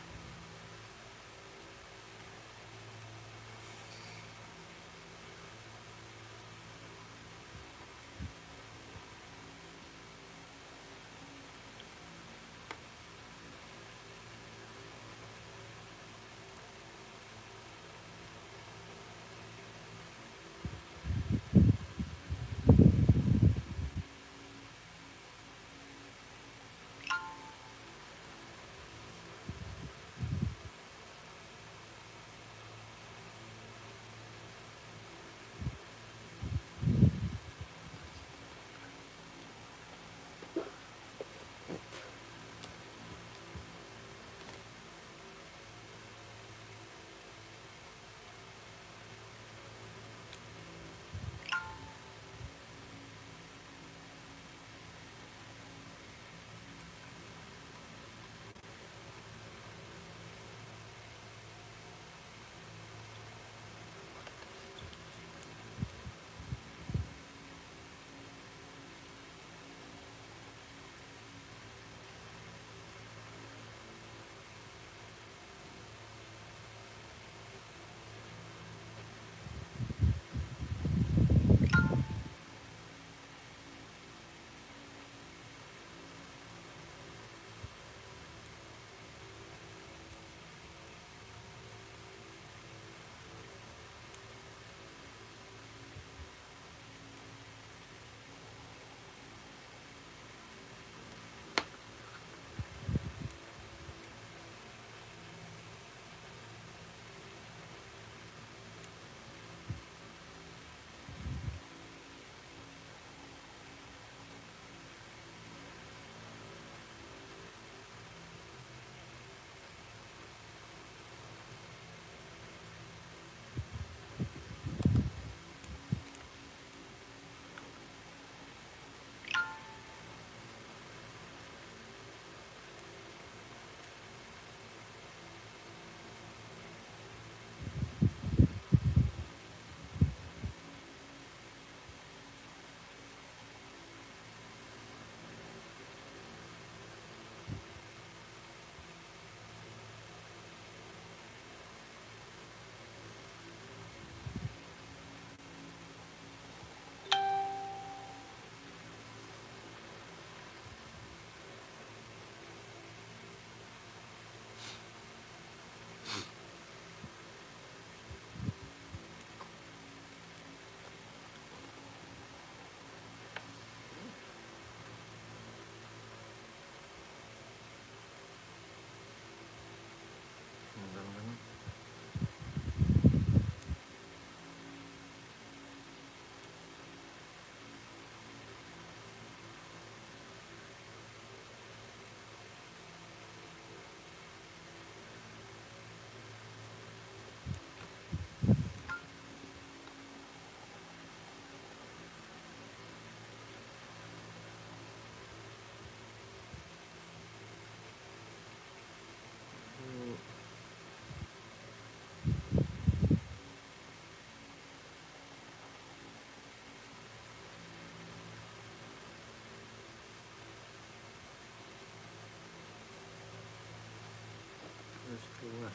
Terus keluar.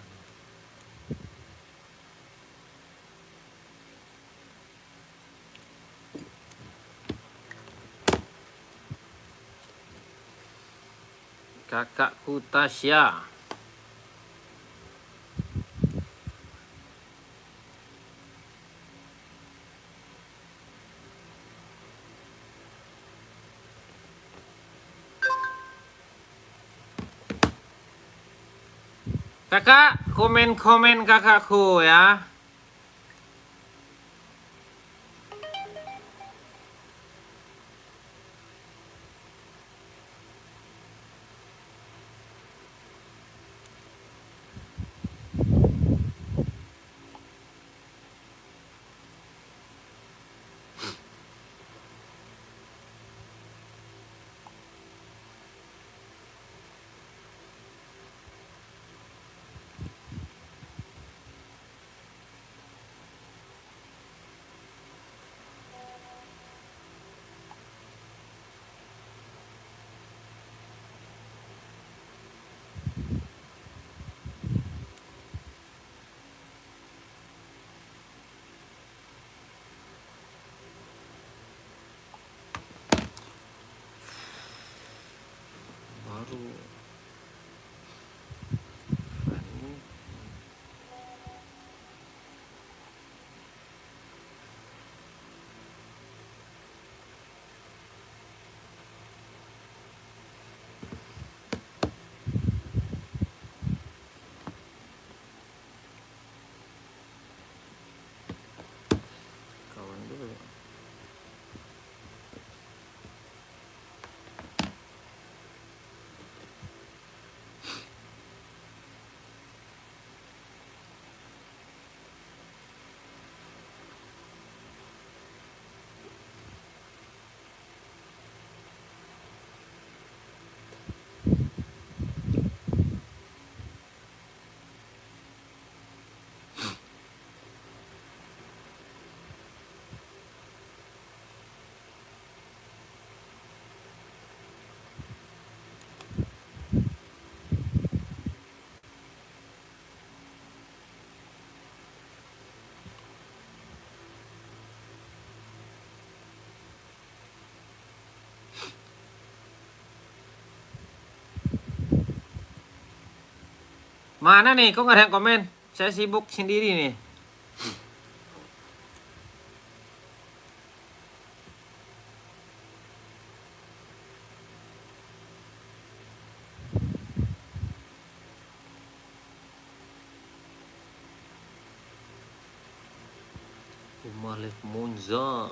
Kakakku Tasya. Kakak, komen-komen kakakku ya. Mana nih? Kok nggak ada yang komen? Saya sibuk sendiri nih. Malik Monza.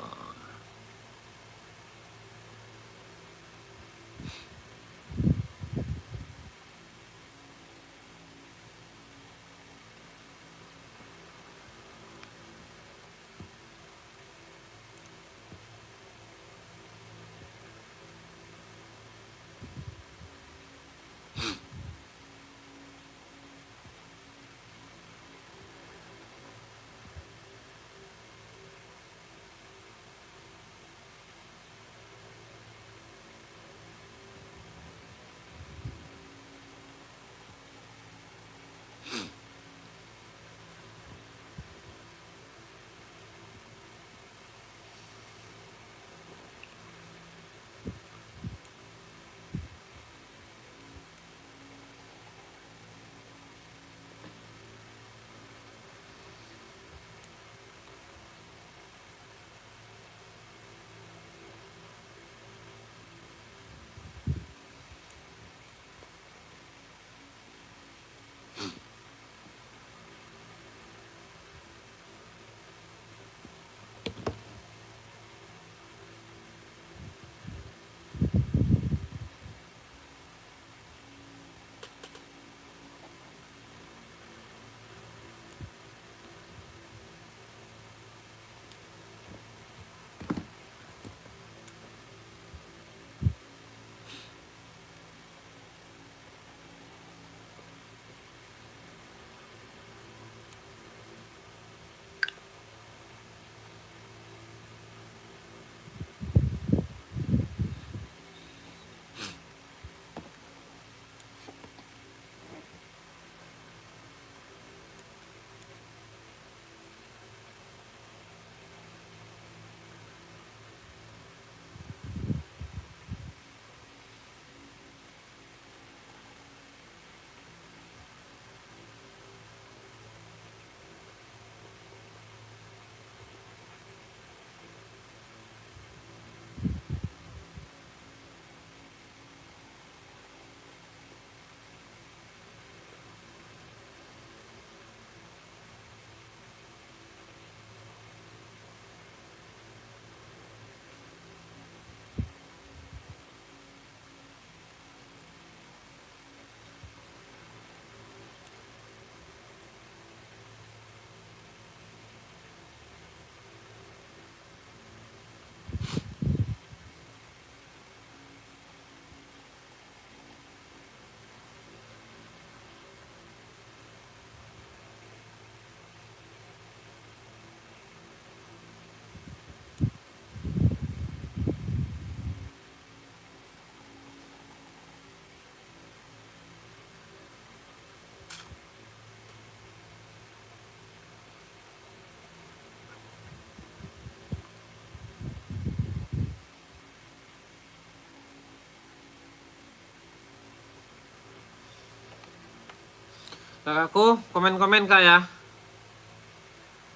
Kakakku, komen-komen kak ya.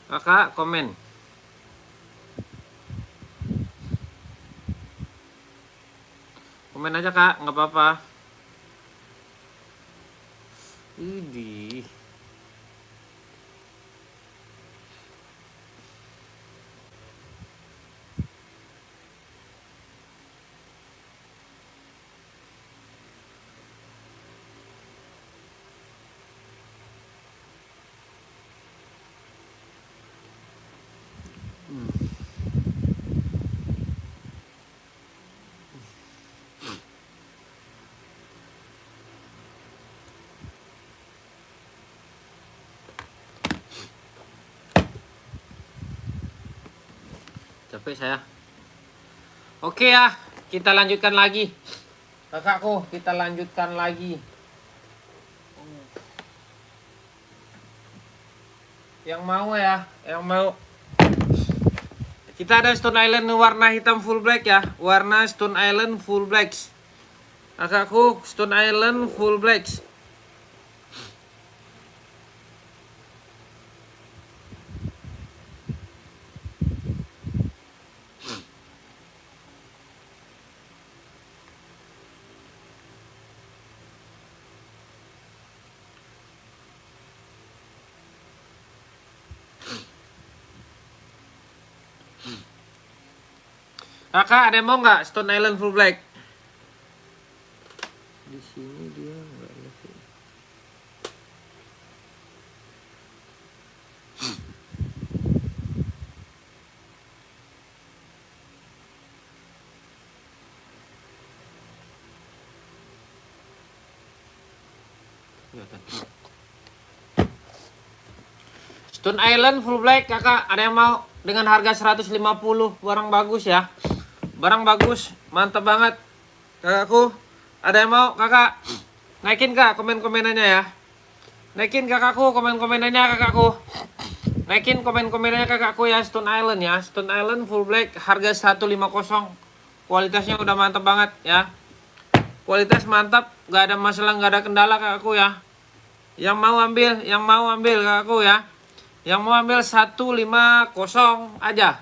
Kakak, komen. Komen aja kak, nggak apa-apa. Idih. Capek saya. Oke ya, kita lanjutkan lagi. Kakakku, kita lanjutkan lagi. Yang mau ya, yang mau. Kita ada Stone Island warna hitam full black ya. Warna Stone Island full black. Kakakku, Stone Island full black. Kakak ada yang mau nggak Stone Island full black? Di sini dia nggak ngerti. Stone Island full black kakak ada yang mau dengan harga 150, barang bagus ya, barang bagus, mantap banget kakakku. Ada yang mau kakak naikin kak komen-komenannya ya, naikin kakakku komen-komenannya kakakku, naikin komen-komenannya kakakku ya. Stone Island ya, Stone Island full black harga 150, kualitasnya udah mantap banget ya, kualitas mantap, nggak ada masalah, nggak ada kendala kakakku ya. Yang mau ambil kakakku ya. Yang mau ambil 150 aja.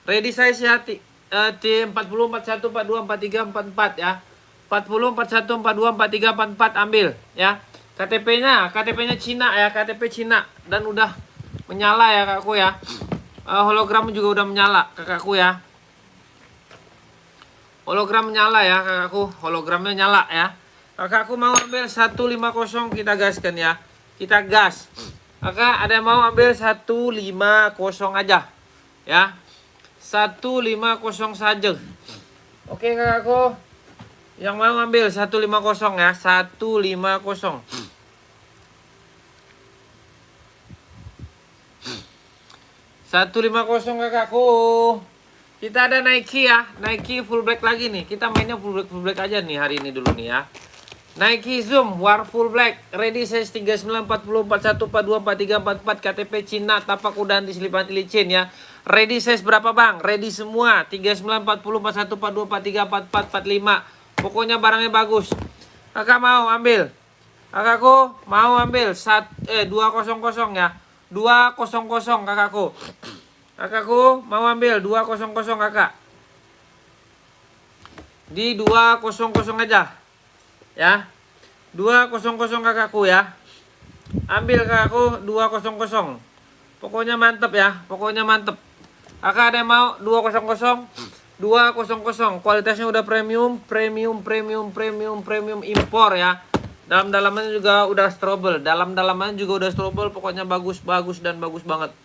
Ready size ya, T40 41 42 43 44 ya. 40 41 42 43 44 ambil ya. KTP-nya Cina ya, KTP Cina dan udah menyala ya kakakku ya. Hologram juga udah menyala kakakku ya. Hologram menyala ya kakakku, hologramnya nyala ya. Kakakku mau ambil 150, kita gaskan ya. Kita gas. Kakak ada yang mau ambil 150 aja ya. 150 saja. Oke kakakku, yang mau ambil 150 ya, 150. 150 kakakku. Kita ada Nike ya, Nike full black lagi nih. Kita mainnya full black aja nih hari ini dulu nih ya. Nike Zoom War full black, ready size 39 40 41 42 43 44, KTP Cina, tapak kuda anti slip anti licin ya. Ready size berapa bang? Ready semua 39 40 41 42 43 44 45. Pokoknya barangnya bagus. Kakak mau ambil? Kakakku mau ambil 200 ya. 200 kakakku. Kakakku mau ambil 200 kakak. Di 200 aja. Ya. 200 kakakku ya. Ambil kakakku 200. Pokoknya mantep ya, pokoknya mantep. Kakak ada yang mau 200? 200. Kualitasnya udah premium impor ya. Dalam-dalamannya juga udah strobel, dalam-dalamannya juga udah strobel, pokoknya bagus dan bagus banget.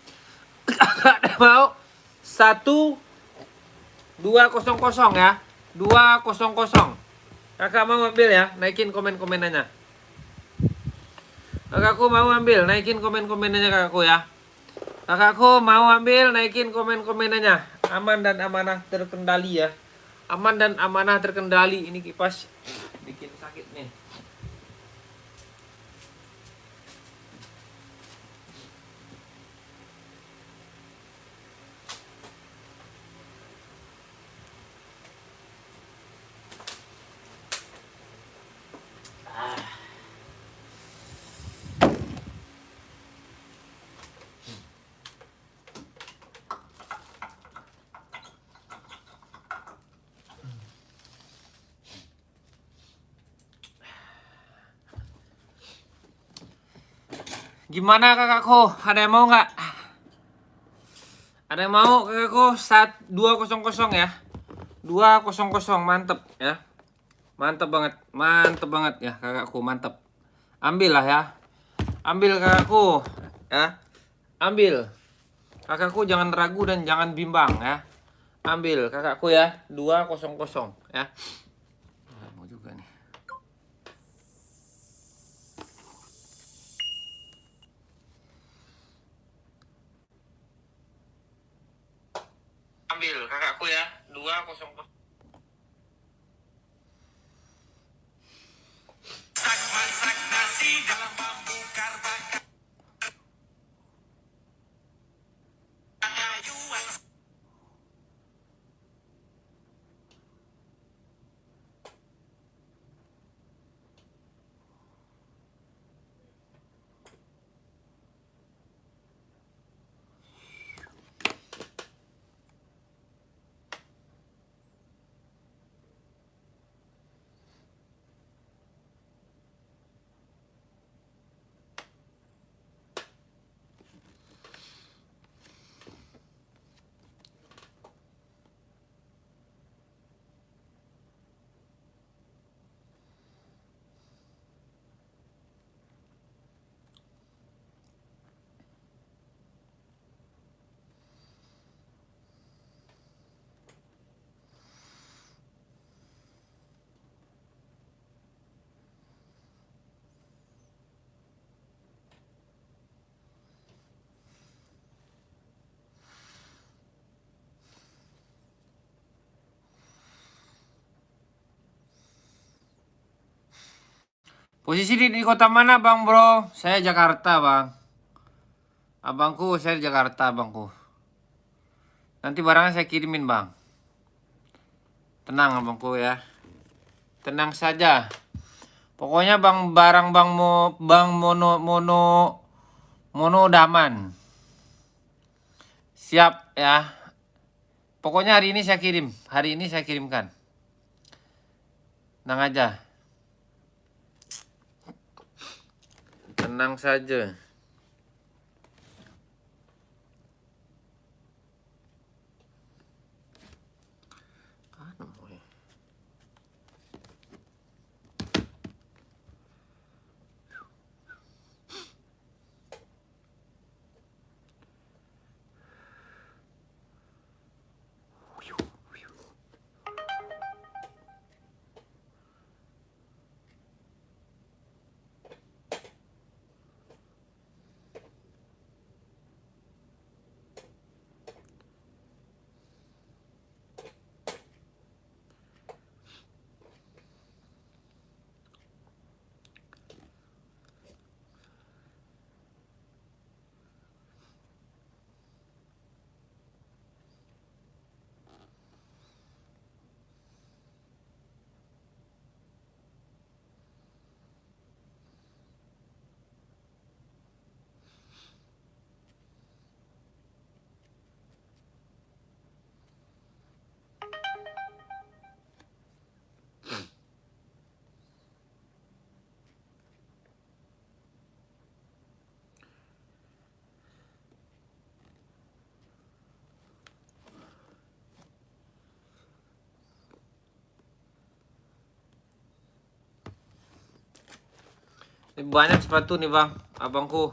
Kakak ada mau 200 ya. 200. Kakak mau ambil ya, naikin komen-komenannya. Kakakku mau ambil, naikin komen-komenannya kakakku ya. Kakakku mau ambil, naikin komen-komenannya. Aman dan amanah terkendali ya. Aman dan amanah terkendali. Ini kipas bikin sakit nih. Gimana kakakku? Ada yang mau nggak? Ada yang mau kakakku? 200 ya. 200 mantep ya. Mantep banget ya kakakku, mantep. Ambil lah ya. Ambil kakakku ya. Ambil. Kakakku jangan ragu dan jangan bimbang ya. Ambil kakakku ya. 200 ya. Mau juga nih. Ambil kakakku ya, 200. Masak nasi dalam bambu karbaka. Posisi di kota mana bang bro? Saya Jakarta bang. Abangku, saya di Jakarta abangku. Nanti barangnya saya kirimin bang. Tenang abangku ya. Tenang saja. Pokoknya bang barang bang mono udah aman. Siap ya. Pokoknya hari ini saya kirim. Hari ini saya kirimkan. Tenang aja. Tenang saja. Ini banyak sepatu nih bang, abangku.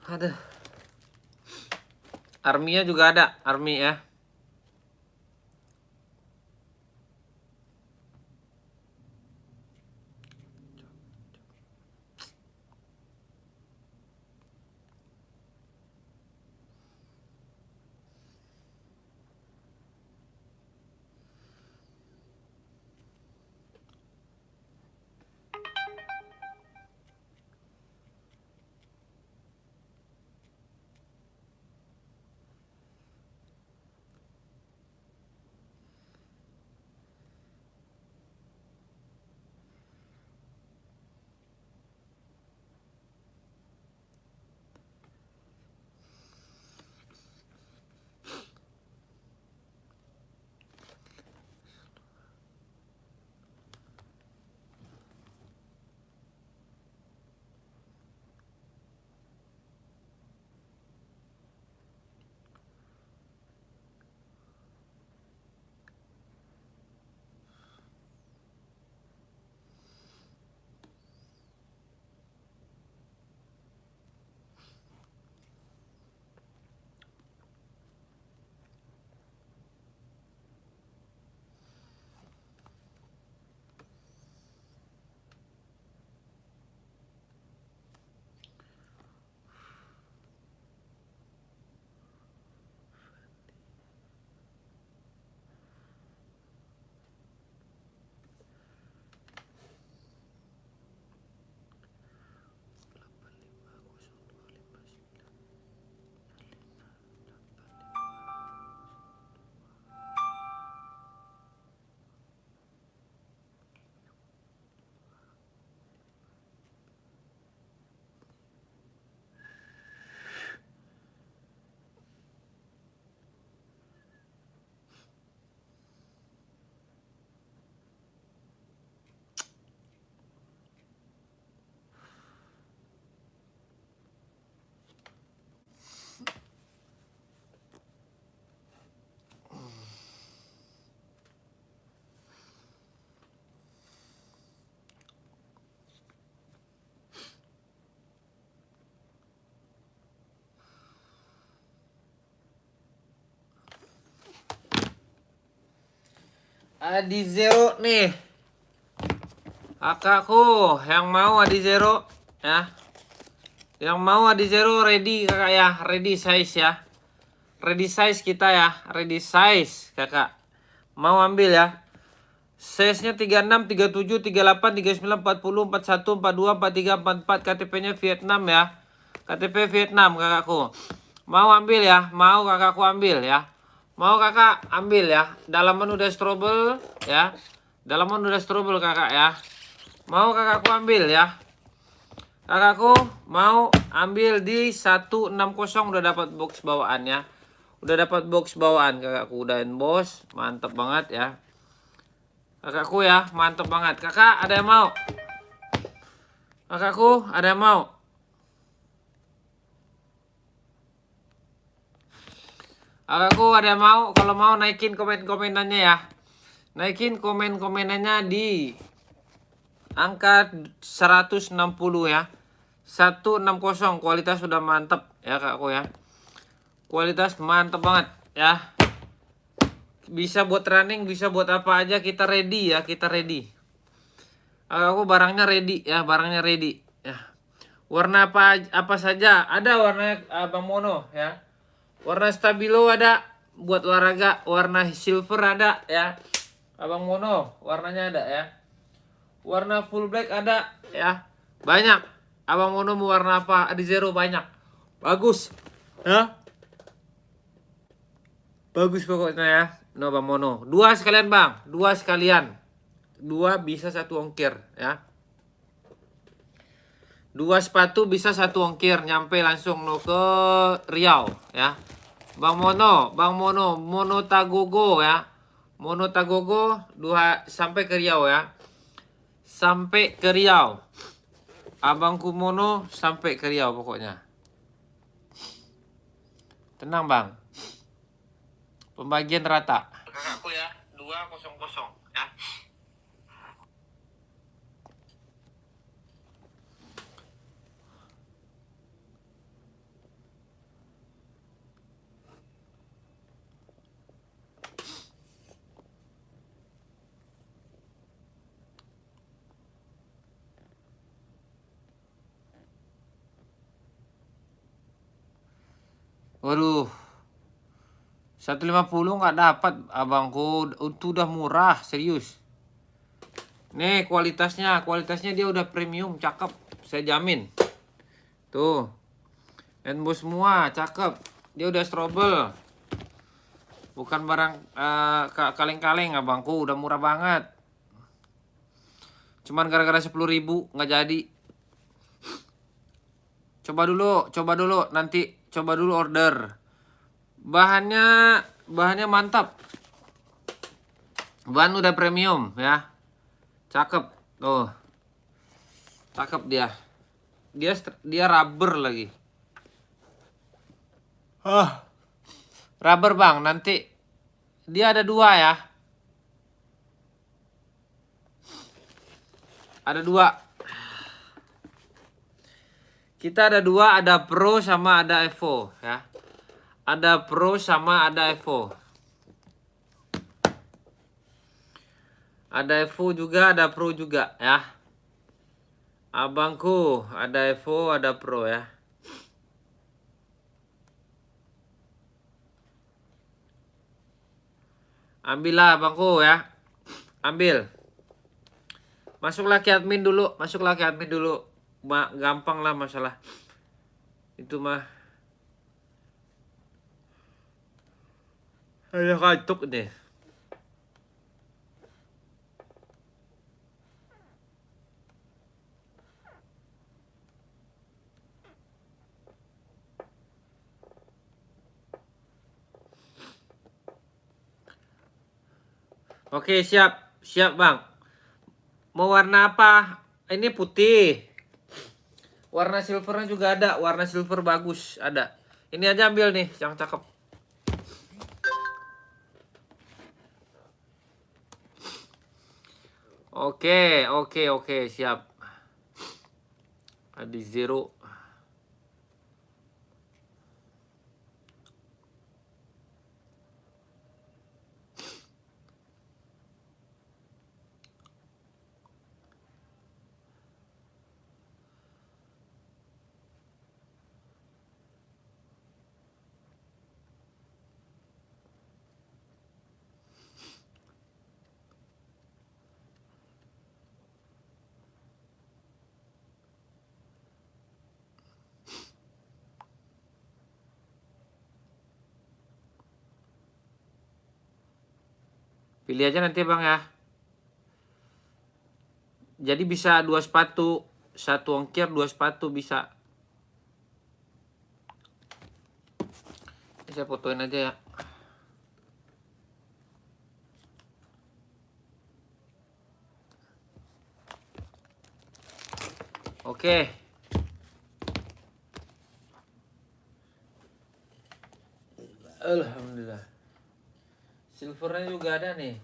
Aduh. Arminya juga ada, Army ya. Adi Zero nih. Kakakku yang mau Adi Zero ya. Yang mau Adi Zero ready kakak ya. Ready size ya. Ready size kita ya. Ready size kakak. Mau ambil ya. Size-nya 36, 37, 38, 39, 40, 41, 42, 43, 44. KTP-nya Vietnam ya. KTP Vietnam kakakku. Mau ambil ya. Mau kakakku ambil ya. Mau kakak ambil ya. Dalaman udah strobel ya. Dalaman udah strobel kakak ya. Mau kakakku ambil ya. Kakakku mau ambil di 160 udah dapat box bawaan ya. Udah dapat box bawaan kakakku. Udahin bos. Mantap banget ya. Kakakku ya, mantap banget. Kakak ada yang mau? Kakakku ada yang mau? Kakakku ada yang mau? Kalau mau naikin komen-komenannya ya. Naikin komen-komenannya di angka 160 ya. 160 kualitas sudah mantap ya kakakku ya. Kualitas mantap banget ya. Bisa buat running, bisa buat apa aja, kita ready ya, kita ready. Aku barangnya ready ya, barangnya ready ya. Warna apa saja ada warnanya Bang Mono ya. Warna stabilo ada buat olahraga, warna silver ada ya. Abang Mono warnanya ada ya. Warna full black ada ya. Banyak. Abang Mono mau warna apa? Adi Zero banyak. Bagus ya. Bagus pokoknya ya. No Bang Mono. Dua sekalian Bang. Dua sekalian. Dua bisa satu ongkir ya. Dua sepatu bisa satu ongkir. Nyampe langsung no ke Riau ya. Bang Mono. Bang Mono. Mono Tagogo ya. Mono Tagogo sampai ke Riau ya. Sampai ke Riau. Abangku Mono sampai ke Riau pokoknya. Tenang Bang. Pembagian rata. Kakakku ya, 200 ya. Waduh. 150 nggak dapat abangku. Itu udah murah, serius. Nih kualitasnya dia udah premium, cakep. Saya jamin. Tuh. Endbos semua, cakep. Dia udah strobel. Bukan barang kaleng-kaleng abangku, udah murah banget. Cuman gara-gara 10.000 nggak jadi. Coba dulu, nanti coba dulu order. Bahannya mantap. Bahan udah premium ya. Cakep. Tuh. Cakep dia. Dia rubber lagi. Rubber Bang, nanti dia ada dua ya. Ada dua. Kita ada dua, ada Pro sama ada Evo ya. Ada Pro sama ada Evo. Ada Evo juga, ada Pro juga ya. Abangku, ada Evo, ada Pro ya. Ambillah abangku ya. Ambil. Masuklah ke admin dulu, gampang lah masalah. Itu mah. Ayo kantuk deh. Oke, siap. Siap, Bang. Mau warna apa? Ini putih. Warna silvernya juga ada. Warna silver bagus ada. Ini aja ambil nih, yang cakep. Oke, siap. Adi Zero. Pilih aja nanti bang ya. Jadi bisa 2 sepatu, 1 ongkir 2 sepatu bisa. Ini saya fotoin aja ya. Oke. Alhamdulillah. Silvernya juga ada nih.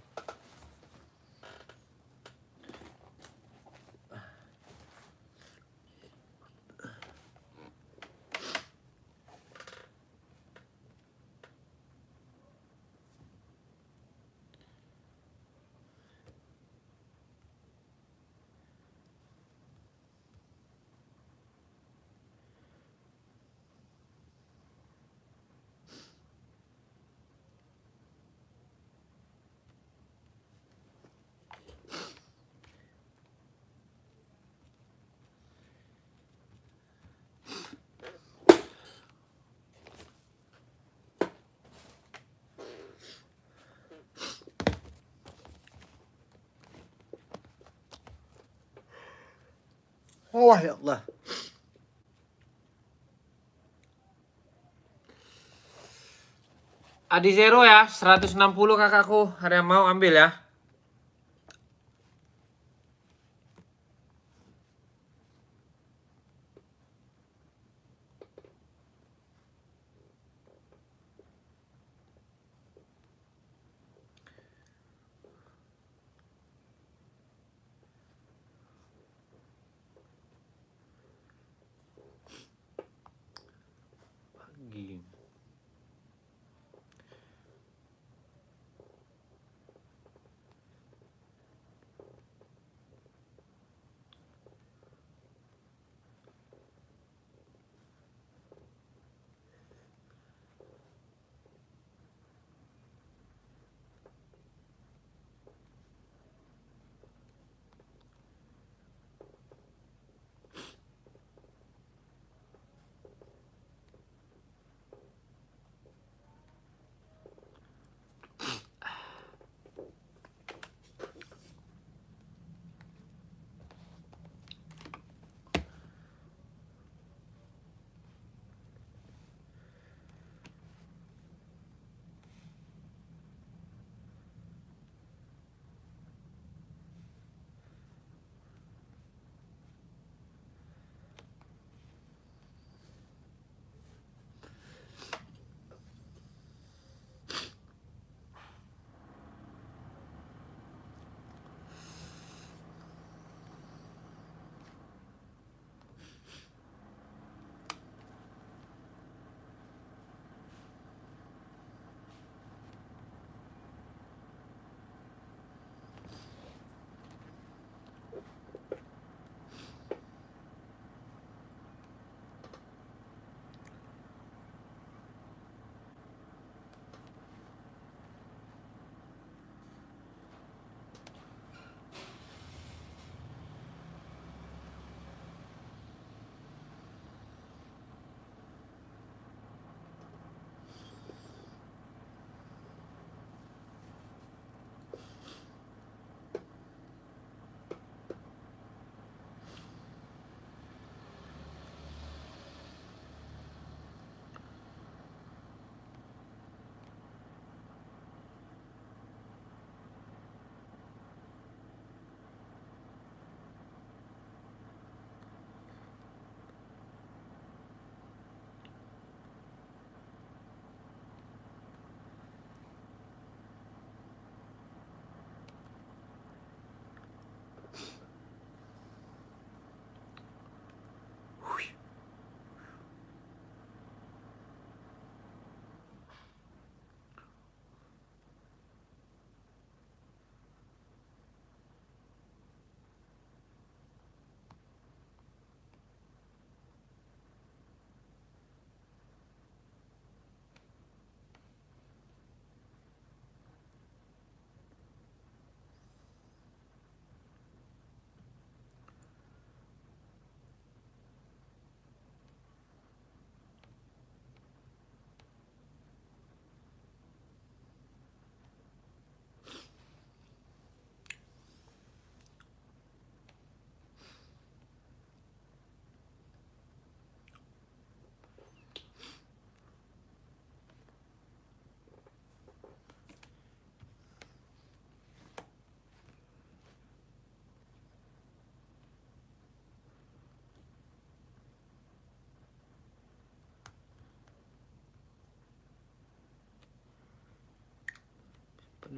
Wah ya Allah. Adi Zero ya, 160 kakakku. Ada yang mau ambil ya? Pagi.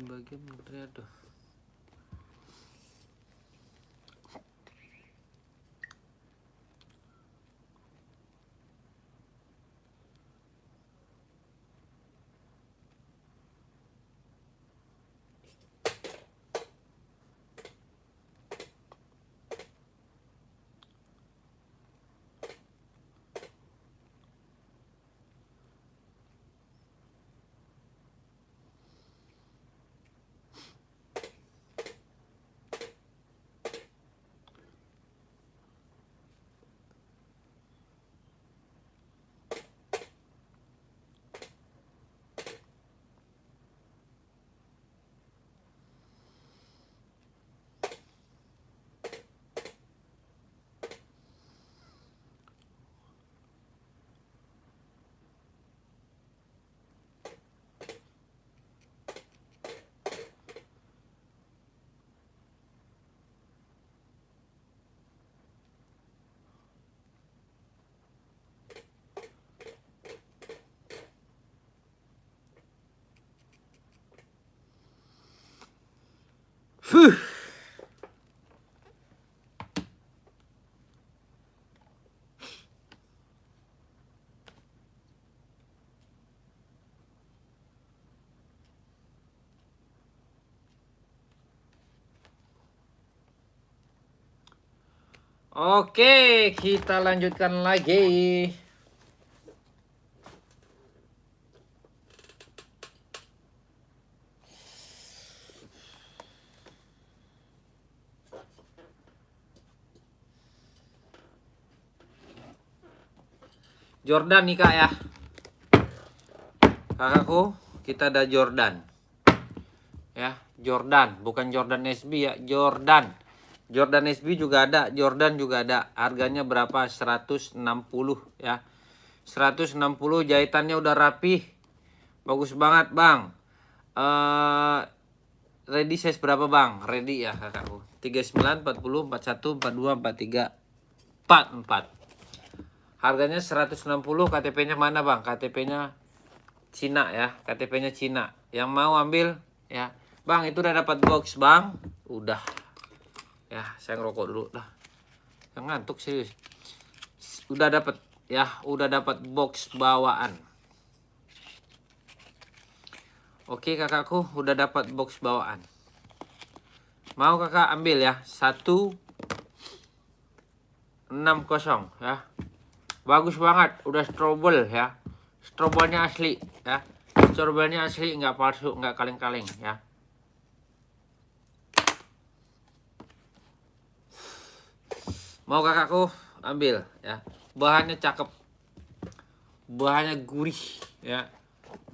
bagian menteri aduh. Fuh. Oke, kita lanjutkan lagi. Jordan nih kak ya. Kakakku, kita ada Jordan. Ya, Jordan, bukan Jordan SB ya, Jordan. Jordan SB juga ada, Jordan juga ada. Harganya berapa? 160 ya. 160, jahitannya udah rapih. Bagus banget, Bang. Ready size berapa, Bang? Ready ya, kakakku. 39, 40, 41, 42, 43, 44. Harganya 160, KTP-nya mana, Bang? KTP-nya Cina ya, KTP-nya Cina. Yang mau ambil ya. Bang, itu udah dapat box, Bang. Udah. Ya, saya ngerokok dulu dah. Yang ngantuk serius. Udah dapat ya, udah dapat box bawaan. Oke, kakakku, udah dapat box bawaan. Mau kakak ambil ya, 160 ya. Bagus banget, udah strobel ya. Strobelnya asli ya. Strobelnya asli, nggak palsu, nggak kaleng-kaleng ya. Mau kakakku ambil ya. Bahannya cakep. Bahannya gurih ya.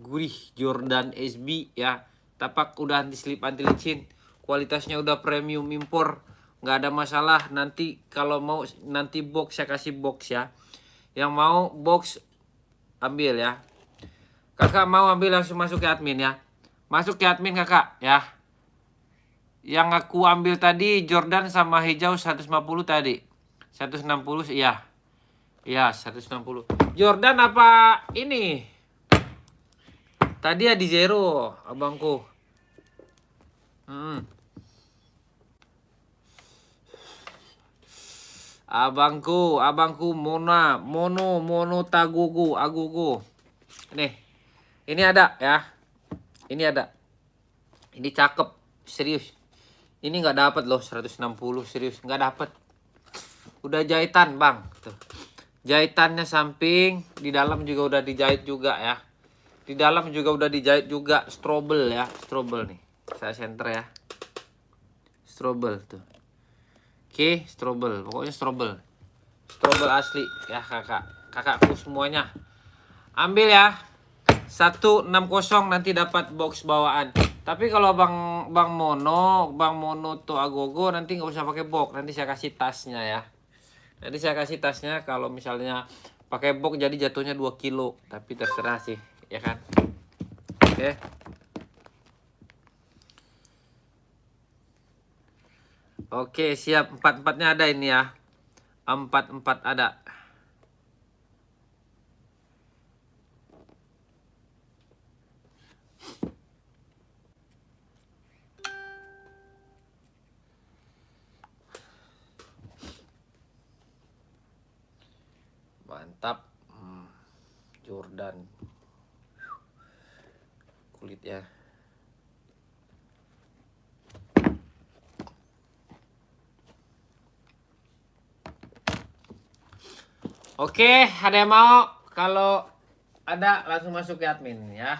Gurih Jordan SB ya. Tapak udah anti slip, anti licin. Kualitasnya udah premium impor. Nggak ada masalah. Nanti kalau mau nanti box saya kasih box ya. Yang mau box ambil ya. Kakak mau ambil langsung masuk ke admin ya. Masuk ke admin kakak ya. Yang aku ambil tadi Jordan sama hijau 150 tadi. 160 iya. Iya 160. Jordan apa ini? Tadi ya di zero abangku. Abangku mono tagugu agugu. Ini ada ya. Ini ada. Ini cakep, serius. Ini nggak dapat loh 160 serius, nggak dapat. Udah jahitan, Bang. Tuh. Jahitannya samping, di dalam juga udah dijahit juga ya. Di dalam juga udah dijahit juga, strobel ya, strobel nih. Saya center ya. Strobel tuh. Oke, strobel, pokoknya strobel. Strobel asli ya, Kakak. Kakakku semuanya. Ambil ya. 160 nanti dapat box bawaan. Tapi kalau Bang Mono tuh agogo nanti nggak usah pakai box, nanti saya kasih tasnya ya. Nanti saya kasih tasnya kalau misalnya pakai box jadi jatuhnya 2 kilo, tapi terserah sih, ya kan? Oke. Oke, siap. 4-4-nya ada ini ya. 4-4 ada. mantap. Jordan kulitnya. Oke, ada yang mau? Kalau ada langsung masuk ke admin ya.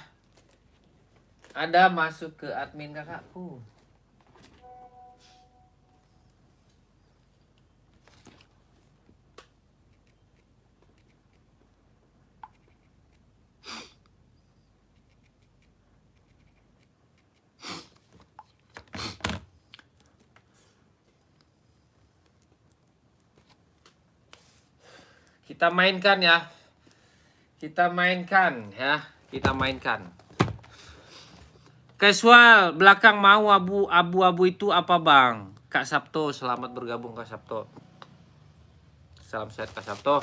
Ada masuk ke admin kakakku. Kita mainkan ya. Kita mainkan ya. Kita mainkan. Casual belakang mau abu-abu itu apa bang? Kak Sabto, selamat bergabung Kak Sabto. Salam sehat Kak Sabto.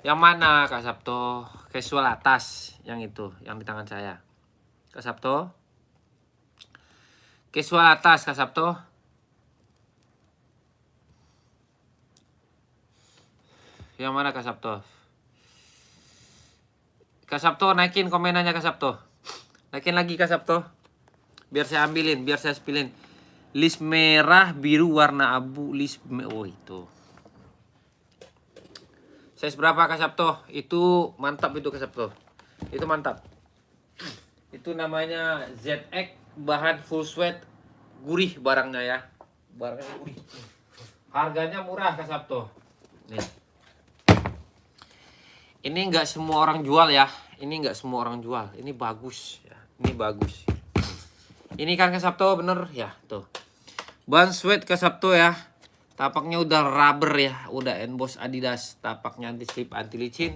Yang mana Kak Sabto? Casual atas yang itu, yang di tangan saya. Kak Sabto. Casual atas Kak Sabto. Yang mana Kak Sabto? Kak Sabto naikin komenannya Kak Sabto. Naikin lagi Kak Sabto. Biar saya ambilin, biar saya spillin. List merah, biru, warna abu, oh itu. Size berapa Kak Sabto? Itu mantap itu Kak Sabto. Itu mantap. Itu namanya ZX, bahan full sweat, gurih barangnya ya. Barangnya gurih. Harganya murah Kak Sabto. Nih. Ini nggak semua orang jual ya. Ini nggak semua orang jual. Ini bagus ya. Ini bagus. Ini kan Kak Sabto bener ya tuh. Ban sweat Kak Sabto ya. Tapaknya udah rubber ya. Udah emboss Adidas. Tapaknya anti slip, anti licin.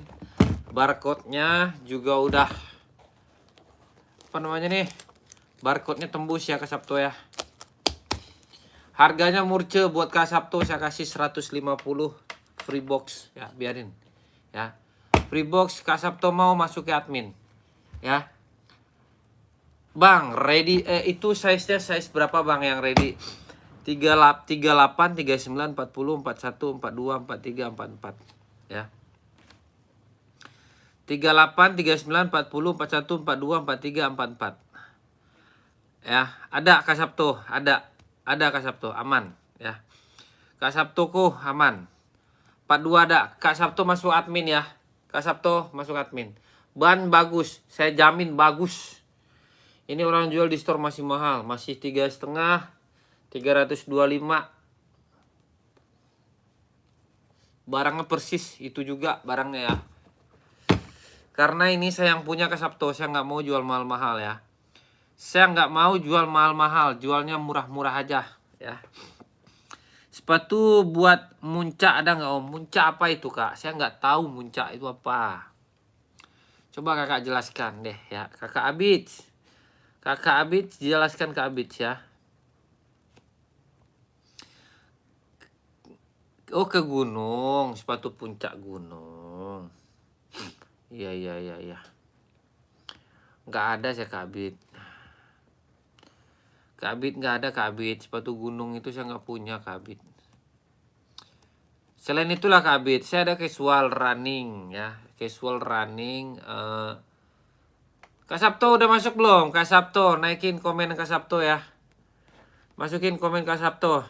Barcode-nya juga udah apa namanya nih? Barcode-nya tembus ya Kak Sabto ya. Harganya murce buat Kak Sabto saya kasih 150 free box ya, biarin ya. Free box Kak Sabto mau masuk ke admin ya. Bang, ready itu size-nya size berapa Bang yang ready? 38, 39, 40, 41, 42, 43, 44 ya. 38, 39, 40, 41, 42, 43, 44 ya. Ada Kak Sabto, ada Kak Sabto, aman ya. Kak Sabto ku aman. 42 ada. Kak Sabto masuk admin ya. Kak Sabto masuk admin. Ban bagus, saya jamin bagus. Ini orang jual di store masih mahal, masih 3,5, 325. Barangnya persis itu juga barangnya ya. Karena ini saya yang punya Kak Sabto, saya nggak mau jual mahal-mahal ya. Saya nggak mau jual mahal-mahal, jualnya murah-murah aja ya. Sepatu buat muncak ada nggak Om? Muncak apa itu Kak? Saya nggak tahu muncak itu apa. Coba Kakak jelaskan deh ya, Kakak Abid. Kakak Abid jelaskan ke Abid ya. Oh ke gunung, sepatu puncak gunung. Iya. Nggak ada saya Kak Abid. Kak Abid nggak ada Kak Abid. Sepatu gunung itu saya nggak punya Kak Abid. Selain itulah Kak Abid, saya ada casual running ya. Casual running. Kak Sabto udah masuk belum? Kak Sabto naikin komen Kak Sabto ya. Masukin komen Kak Sabto.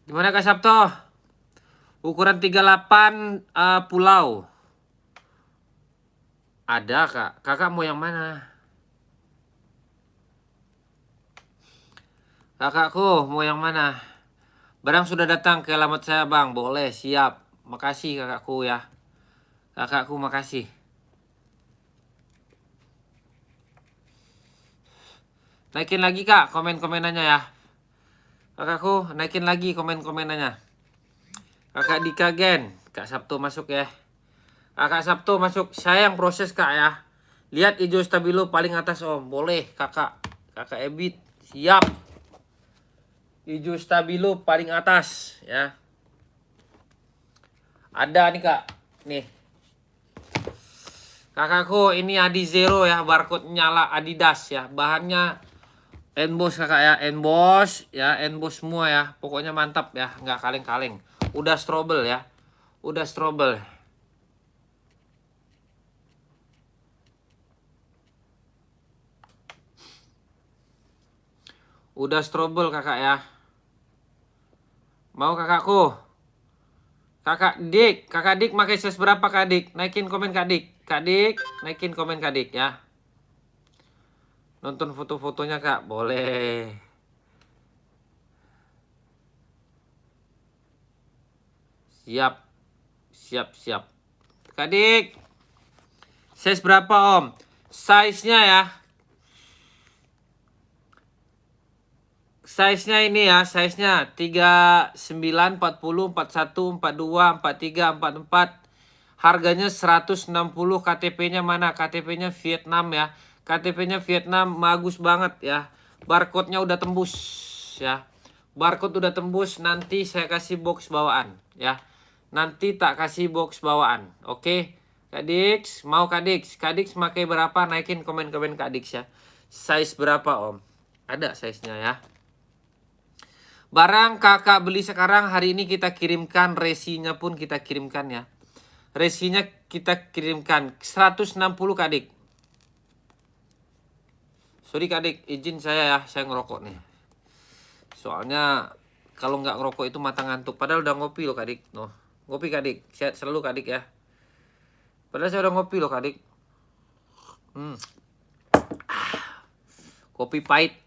Gimana Kak Sabto? Ukuran 38 pulau. Ada Kak. Kakak mau yang mana? Kakakku mau yang mana? Barang sudah datang ke alamat saya Bang. Boleh, siap. Makasih kakakku ya. Kakakku makasih. Naikin lagi Kak komen-komenannya ya. Kakakku naikin lagi komen-komenannya. Kakak Dika Gen, Kak Sabtu masuk ya. Kakak Sabtu masuk. Saya yang proses Kak ya. Lihat hijau stabilo paling atas Om. Boleh Kakak. Kakak Ebit. Siap. Hijau stabilo paling atas ya. Ada nih Kak. Nih. Kakakku ini Adi Zero ya. Barcode nyala Adidas ya. Bahannya Enboss Kakak ya. Enboss ya. Enboss semua ya. Pokoknya mantap ya. Nggak kaleng-kaleng. Udah strobel ya. Udah strobel. Udah strobel Kakak ya. Mau kakakku? Kakak Dik pakai size berapa Kak Dik? Naikin komen Kak Dik. Kak Dik, naikin komen Kak Dik ya. Nonton foto-fotonya Kak, boleh. Siap. Siap. Kak Dik. Size berapa Om? Size-nya ya. Size-nya ini ya, size-nya 39, 40, 41, 42, 43, 44. Harganya 160. KTP-nya mana? KTP-nya Vietnam ya. KTP-nya Vietnam bagus banget ya. Barcode-nya udah tembus ya. Barcode udah tembus, nanti saya kasih box bawaan ya. Nanti tak kasih box bawaan. Oke. Kak Dix, mau Kak Dix? Kak Dix pakai berapa? Naikin komen-komen Kak Dix ya. Size berapa Om? Ada size-nya ya. Barang kakak beli sekarang, hari ini kita kirimkan, resinya pun kita kirimkan ya. Resinya kita kirimkan 160 Kak Dik. Sorry Kak Dik, izin saya ya, saya ngerokok nih. Soalnya kalau nggak ngerokok itu mata ngantuk. Padahal udah ngopi loh Kak Dik. No. Ngopi Kak Dik, sehat selalu Kak Dik ya. Padahal saya udah ngopi loh Kak Dik. Kopi pahit.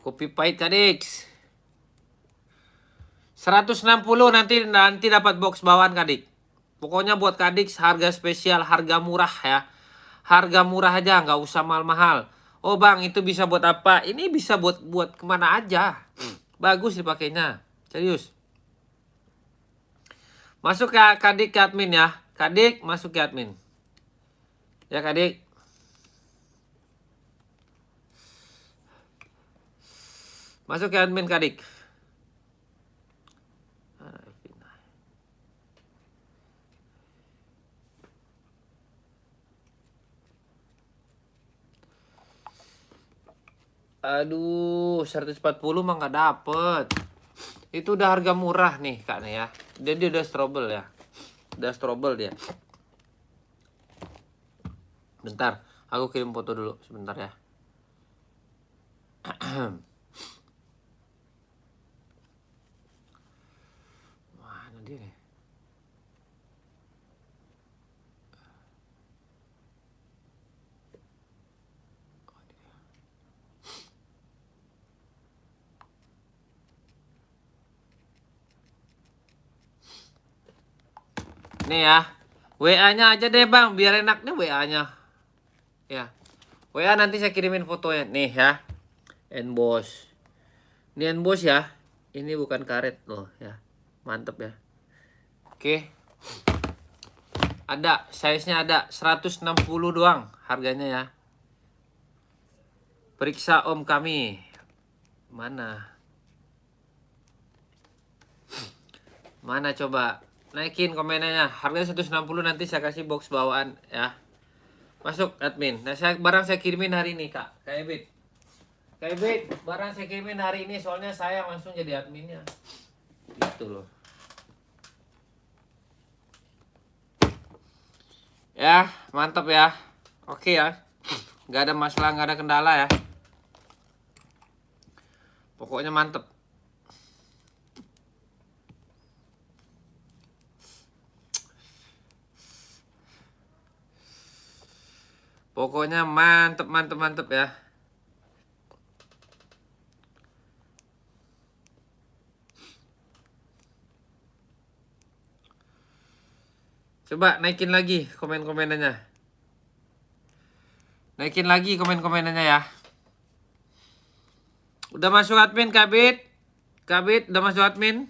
Kopi pahit Kak Dik. 160 nanti dapat box bawaan Kak Dik. Pokoknya buat Kak Dik harga spesial, harga murah ya. Harga murah aja, nggak usah mahal-mahal. Oh bang, itu bisa buat apa? Ini bisa buat kemana aja. Bagus dipakainya. Serius. Masuk ke Kak Dik ke admin ya. Kak Dik masuk ke admin. Ya Kak Dik. Masuk ke admin Kak Dik. Aduh, 140 mah nggak dapet. Itu udah harga murah nih Kak nih ya. Dan dia udah strobel ya. Udah strobel dia. Bentar, aku kirim foto dulu sebentar ya. Mana dia nih? Nih ya. WA-nya aja deh bang, biar enak nih WA-nya. Ya. WA nanti saya kirimin fotonya. Nih ya. Enboss. Ini enboss ya. Ini bukan karet loh ya. Mantep ya. Oke. Ada, size-nya ada 160 doang harganya ya. Periksa Om kami. Mana? Mana coba? Naikin komennya. Harganya 160, nanti saya kasih box bawaan ya. Masuk admin. Nah, barang saya kirimin hari ini Kak. Kak Ebit. Kak Ebit, barang saya kirimin hari ini soalnya saya langsung jadi adminnya. Gitu loh. Ya, mantap ya. Oke ya. Nggak ada masalah, nggak ada kendala ya. Pokoknya mantep. Pokoknya mantep ya. Coba naikin lagi komen-komenannya. Naikin lagi komen-komenannya ya. Udah masuk admin Kabit? Kabit udah masuk admin?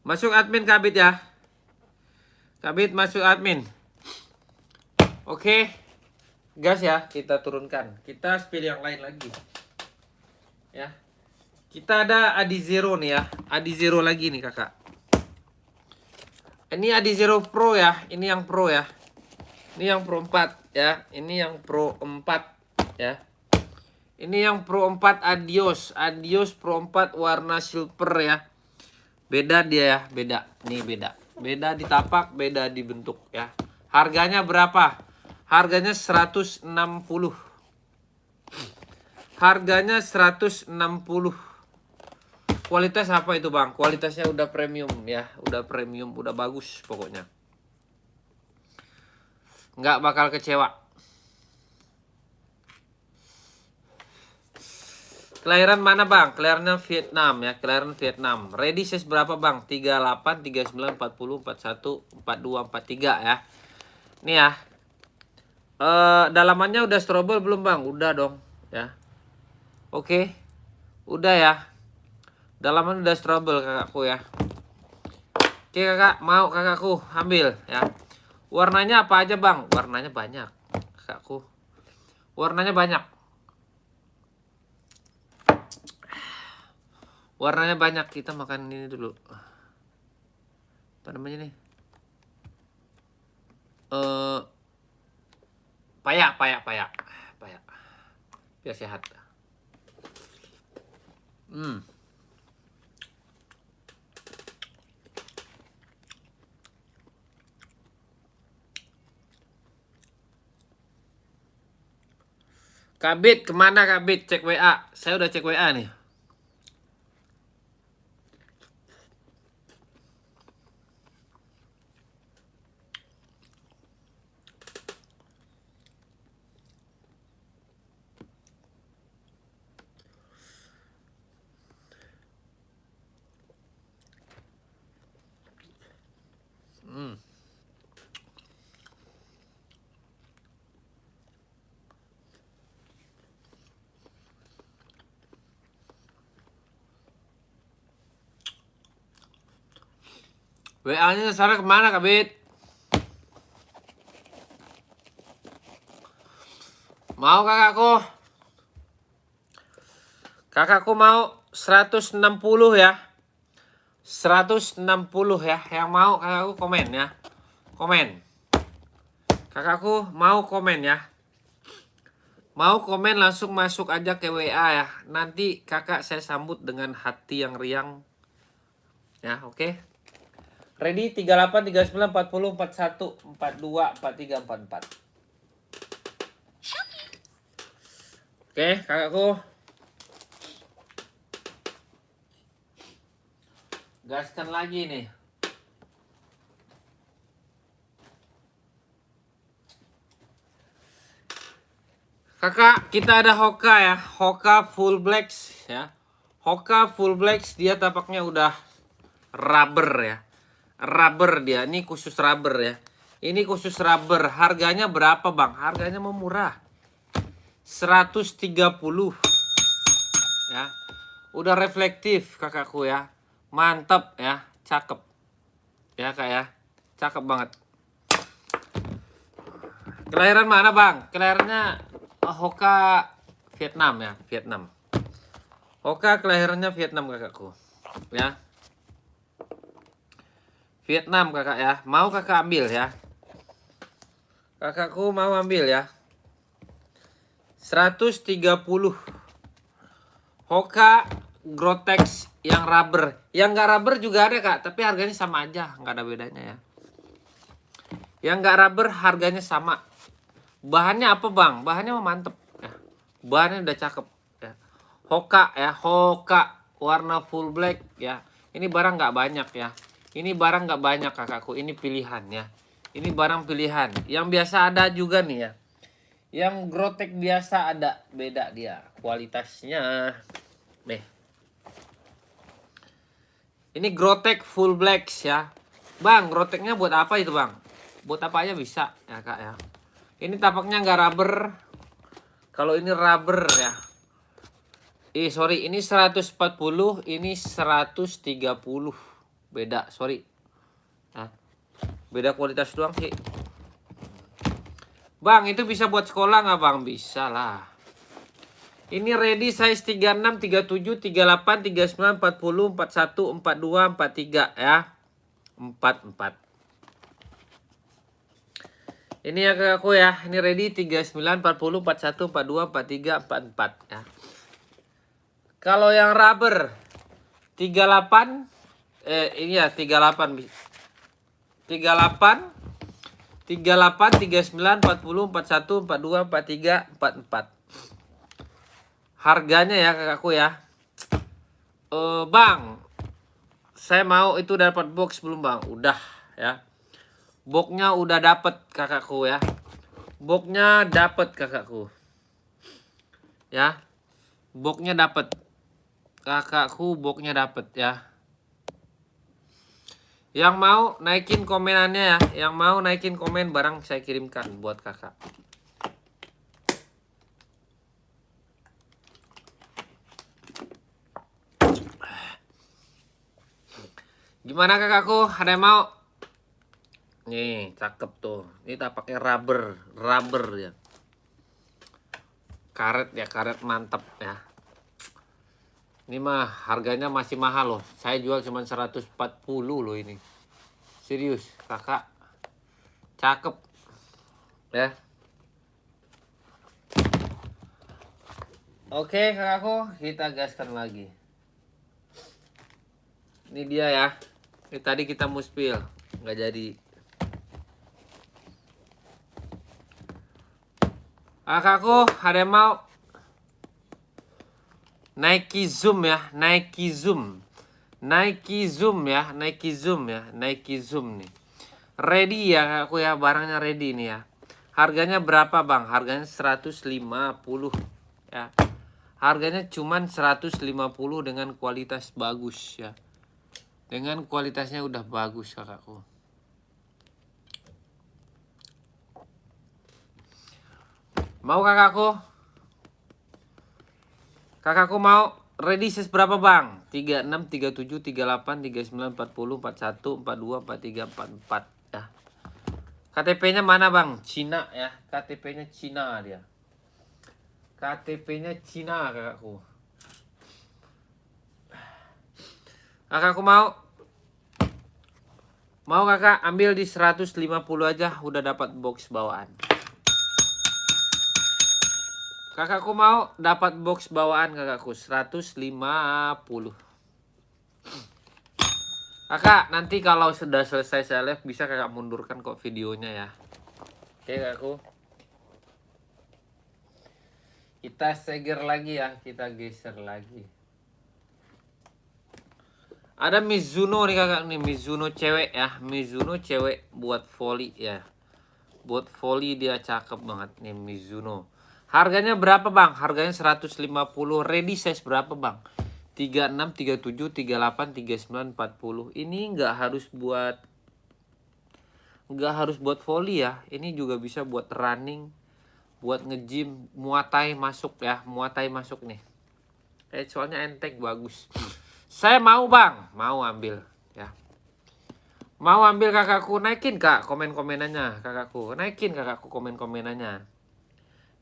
Masuk admin Kabit ya. Kabit masuk admin. Oke. Gas ya, kita turunkan. Kita spill yang lain lagi. Ya. Kita ada Adi Zero nih ya. Adi Zero lagi nih kakak. Ini Adi Zero Pro ya. Ini yang Pro ya. Ini yang Pro 4 ya. Ini yang Pro 4 ya. Ini yang Pro 4 Adios. Adios Pro 4 warna silver ya. Beda dia ya. Beda. Nih beda. Beda di tapak, beda di bentuk ya. Harganya berapa? Harganya 160. Harganya 160. Kualitas apa itu bang? Kualitasnya udah premium ya. Udah premium, udah bagus pokoknya. Nggak bakal kecewa. Kelahiran mana bang? Kelahirannya Vietnam ya. Kelahiran Vietnam. Ready size berapa bang? 38, 39, 40, 41, 42, 43 ya. Nih ya. Dalamannya udah strobel belum bang? Udah dong ya. Oke. Udah ya. Dalaman udah strobel kakakku ya. Oke kakak, mau kakakku ambil ya. Warnanya apa aja bang? Warnanya banyak kakakku. Warnanya banyak. Warnanya banyak. Kita makan ini dulu. Apa namanya nih? Payak. Biar sehat. Kabit, kemana Kabit? Cek WA. Saya udah cek WA nih. WA-nya Sarah kemana Kabit? Mau kakakku? Kakakku mau 160 ya. 160 ya. Yang mau kakakku komen ya. Komen. Kakakku mau komen ya. Mau komen langsung masuk aja ke WA ya. Nanti kakak saya sambut dengan hati yang riang. Ya, oke. Ready 38, 39, 40, 41, 42, 43, 44. Oke, kakakku. Gaskan lagi nih. Kakak, kita ada Hoka ya. Hoka Full Blacks ya. Hoka Full Blacks dia tapaknya udah rubber ya. Rubber dia. Ini khusus rubber ya. Ini khusus rubber. Harganya berapa bang? Harganya mau murah. 130 ya. Udah reflektif kakakku ya. Mantap ya. Cakep. Ya kak ya. Cakep banget. Kelahiran mana bang? Kelahirannya Hoka Vietnam ya. Vietnam. Hoka kelahirannya Vietnam kakakku. Ya. Vietnam kakak ya. Mau kakak ambil ya. Kakakku mau ambil ya. 130. Hoka Grotex yang rubber. Yang nggak rubber juga ada kak. Tapi harganya sama aja. Nggak ada bedanya ya. Yang nggak rubber harganya sama. Bahannya apa bang? Bahannya mantep ya. Bahannya udah cakep ya. Hoka ya. Hoka warna full black ya. Ini barang nggak banyak ya. Ini barang nggak banyak kakakku. Ini pilihan ya. Ini barang pilihan. Yang biasa ada juga nih ya. Yang Grotex biasa ada. Beda dia kualitasnya. Nih. Ini Grotex full blacks ya. Bang, Grotexnya buat apa itu bang? Buat apa aja bisa ya kak ya. Ini tapaknya nggak rubber. Kalau ini rubber ya. Sorry, ini 140, ini 130. Beda, sorry. Nah, beda kualitas doang sih. Bang, itu bisa buat sekolah nggak bang? Bisa lah. Ini ready size 36, 37, 38, 39, 40, 41, 42, 43 ya. 44. Ini ya kakakku ya. Ini ready 39, 40, 41, 42, 43, 44 ya. Kalau yang rubber 38 ini ya 38 38 38 39 40 41 42 43 44. Harganya ya kakakku ya. Bang, saya mau itu dapat box belum bang? Udah ya. Boxnya udah dapat kakakku ya. Boxnya dapat kakakku. Ya. Boxnya dapat. Kakakku boxnya dapat ya. Yang mau naikin komenannya ya. Yang mau naikin komen barang saya kirimkan buat kakak. Gimana kakakku? Ada yang mau? Nih, cakep tuh. Ini tak pakai rubber ya. Karet ya, karet mantap ya. Ini mah harganya masih mahal loh. Saya jual cuma 140 loh ini. Serius, kakak. Cakep. Ya. Oke, kakakku, kita gaskan lagi. Ini dia ya. Ini tadi kita muspil, nggak jadi. Kakakku, ada yang mau? Nike Zoom ya, Nike Zoom. Nike Zoom ya, Nike Zoom ya, Nike Zoom nih. Ready ya kakakku ya, barangnya ready nih ya. Harganya berapa bang? Harganya 150 ya. Harganya cuman 150 dengan kualitas bagus ya. Dengan kualitasnya udah bagus kakakku. Mau kakakku? Kakakku mau ready size berapa bang? 36, 37, 38, 39, 40, 41, 42, 43, 44 ya. KTP-nya mana bang? Cina ya. KTP-nya Cina dia. KTP-nya Cina kakakku. Kakakku mau? Mau kakak ambil di 150 aja udah dapat box bawaan. Kakakku mau dapat box bawaan kakakku 150. Kakak nanti kalau sudah selesai saya live bisa kakak mundurkan kok videonya ya. Oke kakakku. Kita seger lagi ya, kita geser lagi. Ada Mizuno nih kakak nih, Mizuno cewek ya, Mizuno cewek buat volley ya. Buat volley dia cakep banget nih Mizuno. Harganya berapa bang? Harganya 150. Ready size berapa bang? 36, 37, 38, 39, 40. Ini nggak harus buat volley ya. Ini juga bisa buat running, buat nge-gym, muay masuk ya, muay masuk nih. Soalnya enteng bagus. Saya mau bang, mau ambil ya. Mau ambil kakakku, naikin kak komen-komenannya kakakku. Naikin kakakku komen-komenannya.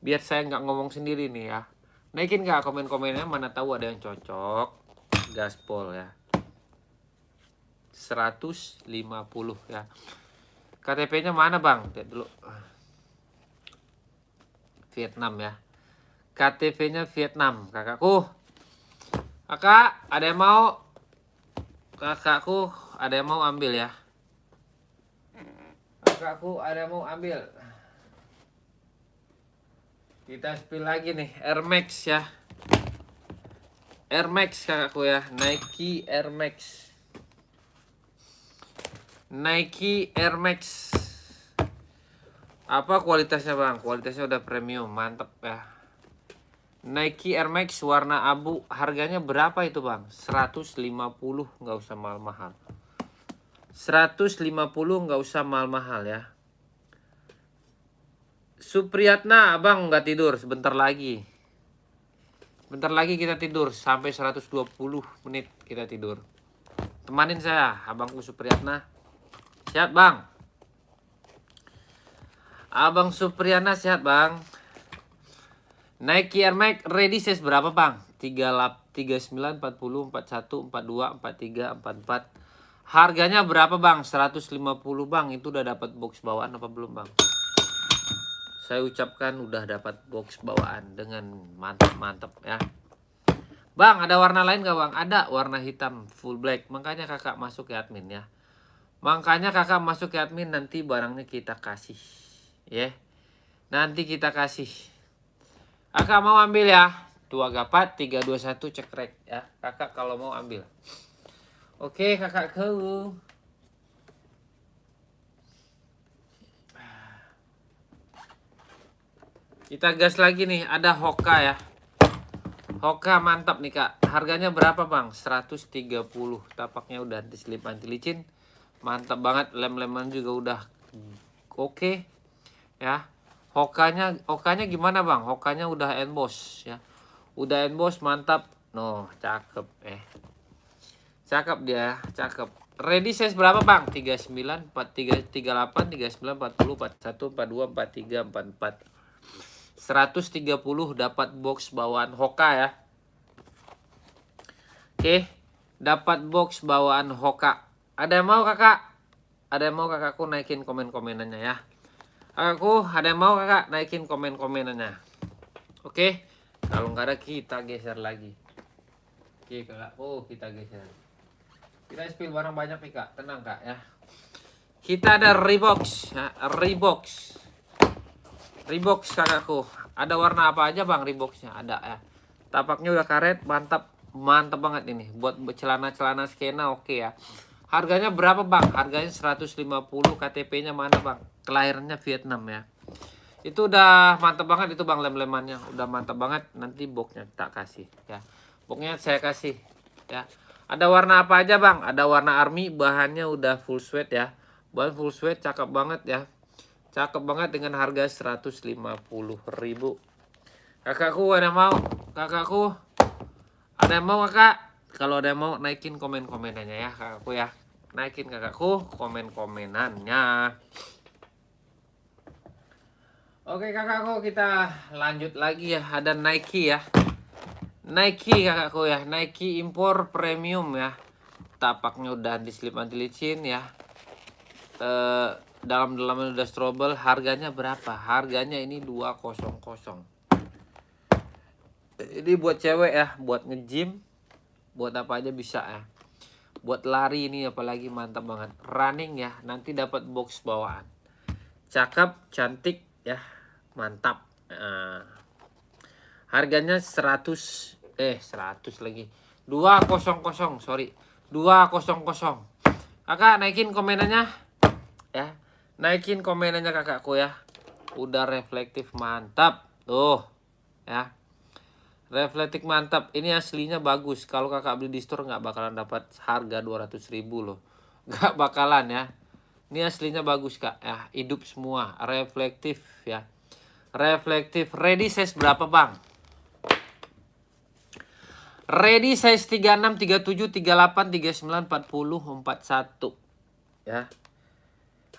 Biar saya nggak ngomong sendiri nih ya. Naikin kak komen-komennya, mana tahu ada yang cocok. Gaspol ya. 150 ya. KTP-nya mana bang? Lihat dulu. Vietnam ya. KTP-nya Vietnam kakakku. Kakak ada yang mau? Kakakku ada yang mau ambil ya. Kakakku ada yang mau ambil. Kita spill lagi nih, Air Max ya. Air Max kakakku ya, Nike Air Max. Nike Air Max. Apa kualitasnya bang? Kualitasnya udah premium, mantep ya. Nike Air Max warna abu, harganya berapa itu bang? 150, nggak usah mahal-mahal. 150 nggak usah mahal-mahal ya. Supriyatna, abang nggak tidur, sebentar lagi. Bentar lagi kita tidur, sampai 120 menit kita tidur. Temanin saya, abangku Supriyatna. Sehat bang? Abang Supriyatna sehat bang? Nike Air Max ready size berapa bang? 39, 40, 41, 42, 43, 44. Harganya berapa bang? 150 bang. Itu udah dapat box bawaan apa belum bang? Saya ucapkan udah dapat box bawaan dengan mantap-mantap ya. Bang, ada warna lain gak bang? Ada, warna hitam full black. Makanya kakak masuk ke admin ya. Makanya kakak masuk ke admin, nanti barangnya kita kasih. Ya. Nanti kita kasih. Kakak mau ambil ya. 2 gapat, 3, 2, 1 cekrek ya. Kakak kalau mau ambil. Oke kakak ke. Kita gas lagi nih, ada Hoka ya. Hoka mantap nih kak. Harganya berapa bang? 130. Tapaknya udah anti slip anti licin. Mantap banget, lem-leman juga udah oke. Ya. Hokanya gimana bang? Hokanya udah emboss ya. Udah emboss mantap. No, cakep Cakep dia, cakep. Ready size berapa bang? 39, 43, 38, 39, 40, 41, 42, 43, 44. 130 dapat box bawaan Hoka ya. Oke, dapat box bawaan Hoka. Ada yang mau kakak? Ada yang mau kakakku naikin komen-komenannya ya. Kakakku, ada yang mau kakak naikin komen-komenannya. Oke, kalau nggak ada kita geser lagi. Oke kakakku, kita geser. Kita spill barang banyak nih kak, tenang kak ya. Kita ada Reeboks ya, Reeboks kakakku. Ada warna apa aja bang Reeboksnya? Ada ya. Tapaknya udah karet, mantap banget ini. Buat celana-celana skena oke ya. Harganya berapa bang? Harganya 150. KTP-nya mana bang? Kelahirannya Vietnam ya. Itu udah mantap banget itu bang, lem-lemannya. Udah mantap banget. Nanti boxnya tak kasih ya. Boxnya saya kasih ya. Ada warna apa aja bang? Ada warna army, bahannya udah full sweat ya. Bahan full sweat, cakep banget ya. Cakep banget dengan harga 150.000. Kakakku ada yang mau? Kakakku ada yang mau kakak? Kalau ada yang mau naikin komen-komenannya ya kakakku ya. Naikin kakakku komen-komenannya. Oke kakakku, kita lanjut lagi ya. Ada Nike ya. Nike kakakku ya. Nike impor premium ya. Tapaknya udah anti slip anti licin ya. Dalam-dalamnya udah strobel. Harganya berapa? Harganya ini 200. Ini buat cewek ya, buat nge-gym, buat apa aja bisa ya. Buat lari ini apalagi mantap banget. Running ya, nanti dapat box bawaan. Cakep, cantik ya, mantap. Harganya 100 lagi. 200, sorry. 200. Kakak naikin komenannya ya. Naikin komenannya kakakku ya. Udah reflektif mantap. Tuh ya. Reflektif mantap. Ini aslinya bagus. Kalau kakak beli di store nggak bakalan dapat harga 200.000 loh. Nggak bakalan ya. Ini aslinya bagus kak ya. Hidup semua. Reflektif ya. Reflektif. Ready size berapa bang? Ready size 36, 37, 38, 39, 40, 41 ya.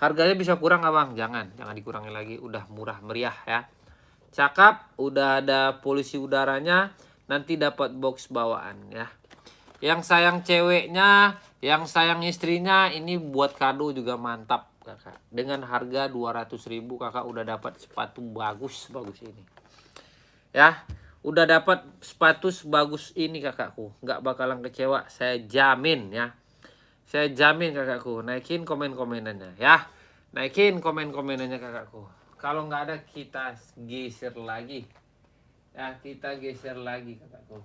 Harganya bisa kurang nggak bang? Jangan dikurangi lagi. Udah murah meriah ya. Cakep, udah ada polisi udaranya, nanti dapat box bawaan ya. Yang sayang ceweknya, yang sayang istrinya, ini buat kado juga mantap kakak. Dengan harga 200.000 kakak udah dapat sepatu bagus ini. Ya, udah dapat sepatu bagus ini kakakku. Nggak bakalan kecewa, saya jamin ya. Saya jamin kakakku. Naikin komen-komenannya ya. Naikin komen-komenannya kakakku. Kalau nggak ada kita geser lagi. Ya, kita geser lagi kakakku.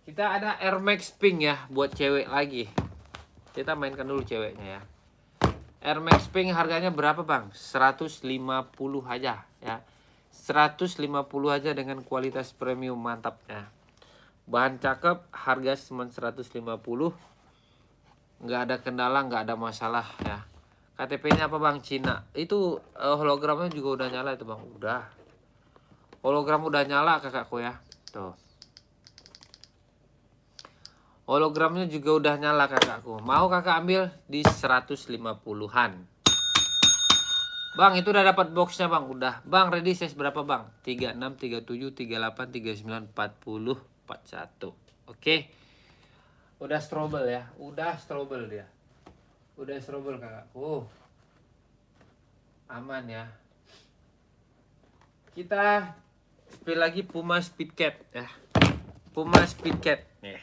Kita ada Air Max Pink ya, buat cewek lagi. Kita mainkan dulu ceweknya ya. Air Max Pink harganya berapa bang? 150 aja ya. 150 aja dengan kualitas premium mantapnya. Bahan cakep, harga cuma 150. Nggak ada kendala, nggak ada masalah ya. KTP-nya apa bang? Cina. Itu hologramnya juga udah nyala itu bang. Udah. Hologram udah nyala kakakku ya. Tuh. Hologramnya juga udah nyala kakakku. Mau kakak ambil di 150-an. Bang, itu udah dapat boxnya bang. Udah. Bang, ready size berapa bang? 36, 37, 38, 39, 40, 41. Oke. Udah strobel ya. Udah strobel dia. Udah strobel kakakku. Aman ya. Kita spill lagi Puma Speed Cat ya. Puma Speed Cat. Nih.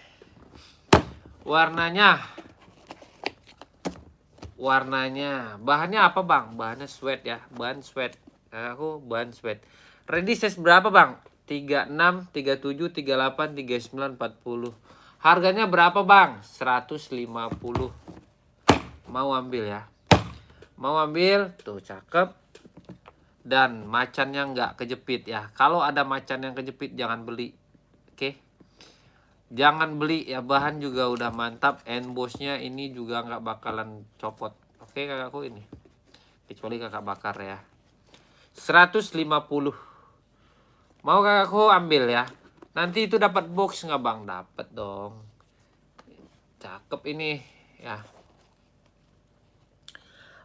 Warnanya bahannya apa bang? Bahannya sweat ya, bahan sweat. Aku bahan sweat. Ready size berapa bang? 36, 37, 38, 39, 40. Harganya berapa bang? 150. Mau ambil ya? Mau ambil? Tuh cakep. Dan macannya nggak kejepit ya. Kalau ada macan yang kejepit jangan beli. Oke. Jangan beli ya, bahan juga udah mantap. Embossnya ini juga nggak bakalan copot. Oke kakakku ini. Kecuali kakak bakar ya. 150. Mau kakakku ambil ya. Nanti itu dapat box nggak bang? Dapat dong. Cakep ini ya.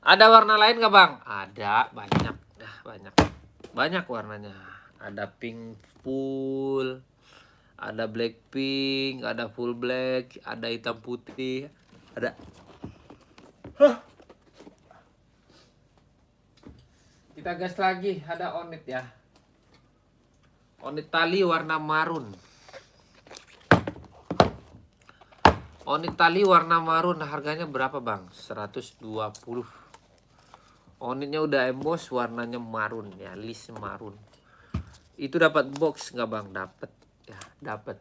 Ada warna lain nggak bang? Ada, banyak. Nah, banyak. Banyak warnanya. Ada pink full. Ada black pink, ada full black, ada hitam putih, ada. Kita gas lagi, ada onit ya. Onit tali warna marun. Onit tali warna marun, harganya berapa bang? 120. Onitnya udah emboss, warnanya marun ya, list marun. Itu dapat box nggak bang? Dapat. Ya, dapat.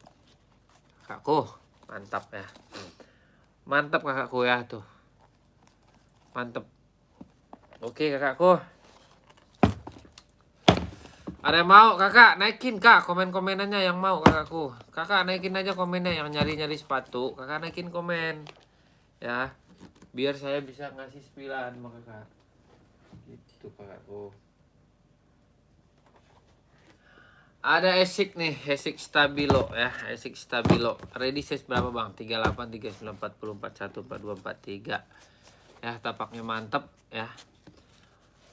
Kakakku, mantap ya. Mantap kakakku ya tuh. Mantap. Oke kakakku. Ada yang mau kakak naikin kak komen-komenannya yang mau kakakku. Kakak naikin aja komennya yang nyari-nyari sepatu. Kakak naikin komen. Ya. Biar saya bisa ngasih spillan sama kakak. Gitu kakakku. Ada Asics nih, Asics Stabilo ya, Asics Stabilo. Ready size berapa bang? 38, 39, 40, 41, 42, 43. Ya, tapaknya mantep ya.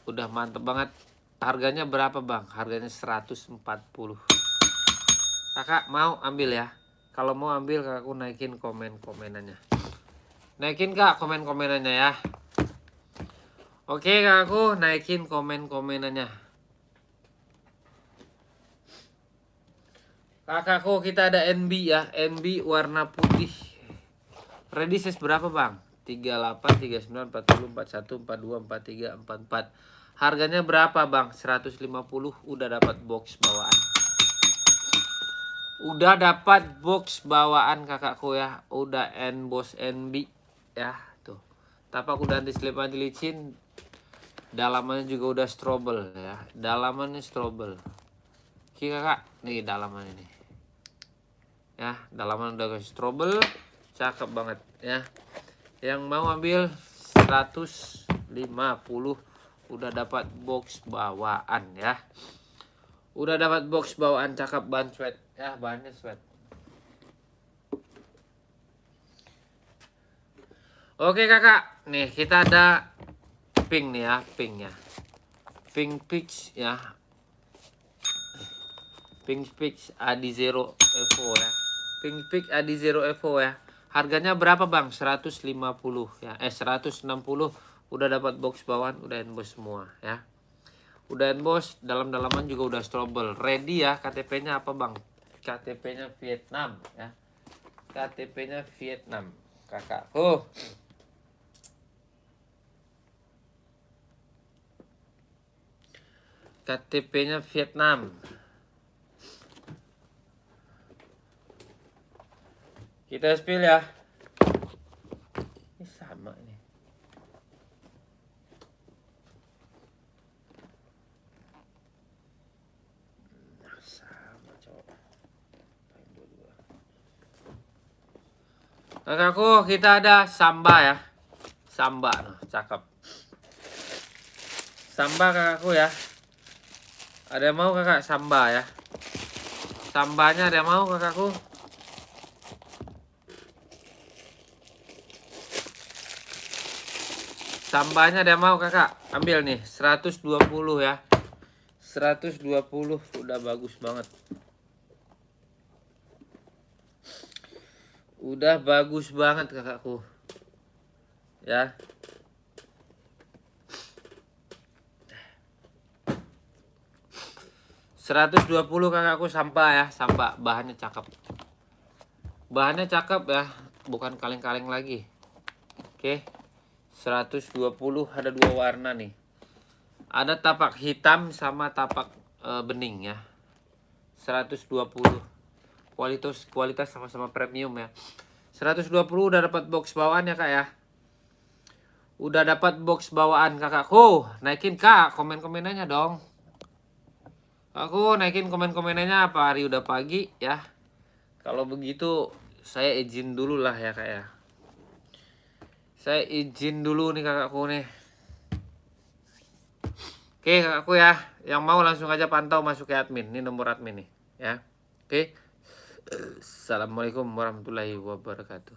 Udah mantep banget. Harganya berapa bang? Harganya 140. Kakak mau ambil ya? Kalau mau ambil kakakku naikin komen-komenannya. Naikin kak komen-komenannya ya. Oke kakakku naikin komen-komenannya. Kakakku kita ada NB ya, NB warna putih. Ready size berapa bang? 38, 39, 40, 41, 42, 43, 44. Harganya berapa bang? 150. Udah dapat box bawaan. Udah dapat box bawaan kakakku ya. Udah emboss NB ya tuh. Tapak udah anti-slip anti licin. Dalamannya juga udah strobel ya. Dalamannya strobel. Oke kakak, nih dalaman ini. Ya, dalaman udah kasih strobel, cakep banget ya. Yang mau ambil 150 udah dapat box bawaan ya. Udah dapat box bawaan cakep, bahan sweat ya, bahannya sweat. Oke kakak, nih kita ada pink nih ya, pink ya. Pink Peach ya. Pink Peach Adizero Evo ya. Pink Peach Adizero Evo ya. Harganya berapa bang? 150 ya. 160. Udah dapat box bawaan, udah emboss semua ya. Udah emboss, dalam-dalaman juga udah strobel. Ready ya. KTP-nya apa bang? KTP-nya Vietnam ya. KTP-nya Vietnam. Kakakku. KTP-nya Vietnam. Kita spill ya. Ini sama nih. Nah, sama coba. Kakakku, kita ada Samba ya. Samba, nah, cakep. Samba kakakku ya. Ada yang mau kakak Samba ya? Sambanya ada yang mau kakakku? Sampahnya ada mau kakak? Ambil nih 120 ya. 120 udah bagus banget. Udah bagus banget kakakku. Ya. $120 kakakku sampah ya, sampah. Bahannya cakep. Bahannya cakep ya, bukan kaleng-kaleng lagi. Oke. 120 ada 2 warna nih. Ada tapak hitam sama tapak bening ya. 120. Kualitas sama-sama premium ya. 120 udah dapat box bawaan ya kak ya. Udah dapat box bawaan kakakku. Naikin kak komen-komenannya dong. Aku naikin komen-komenannya apa hari udah pagi ya. Kalau begitu saya izin dulu lah ya kak ya. Saya izin dulu nih kakakku nih. Oke kakakku ya. Yang mau langsung aja pantau masuk ke admin. Ini nomor admin nih ya. Oke. Assalamualaikum warahmatullahi wabarakatuh.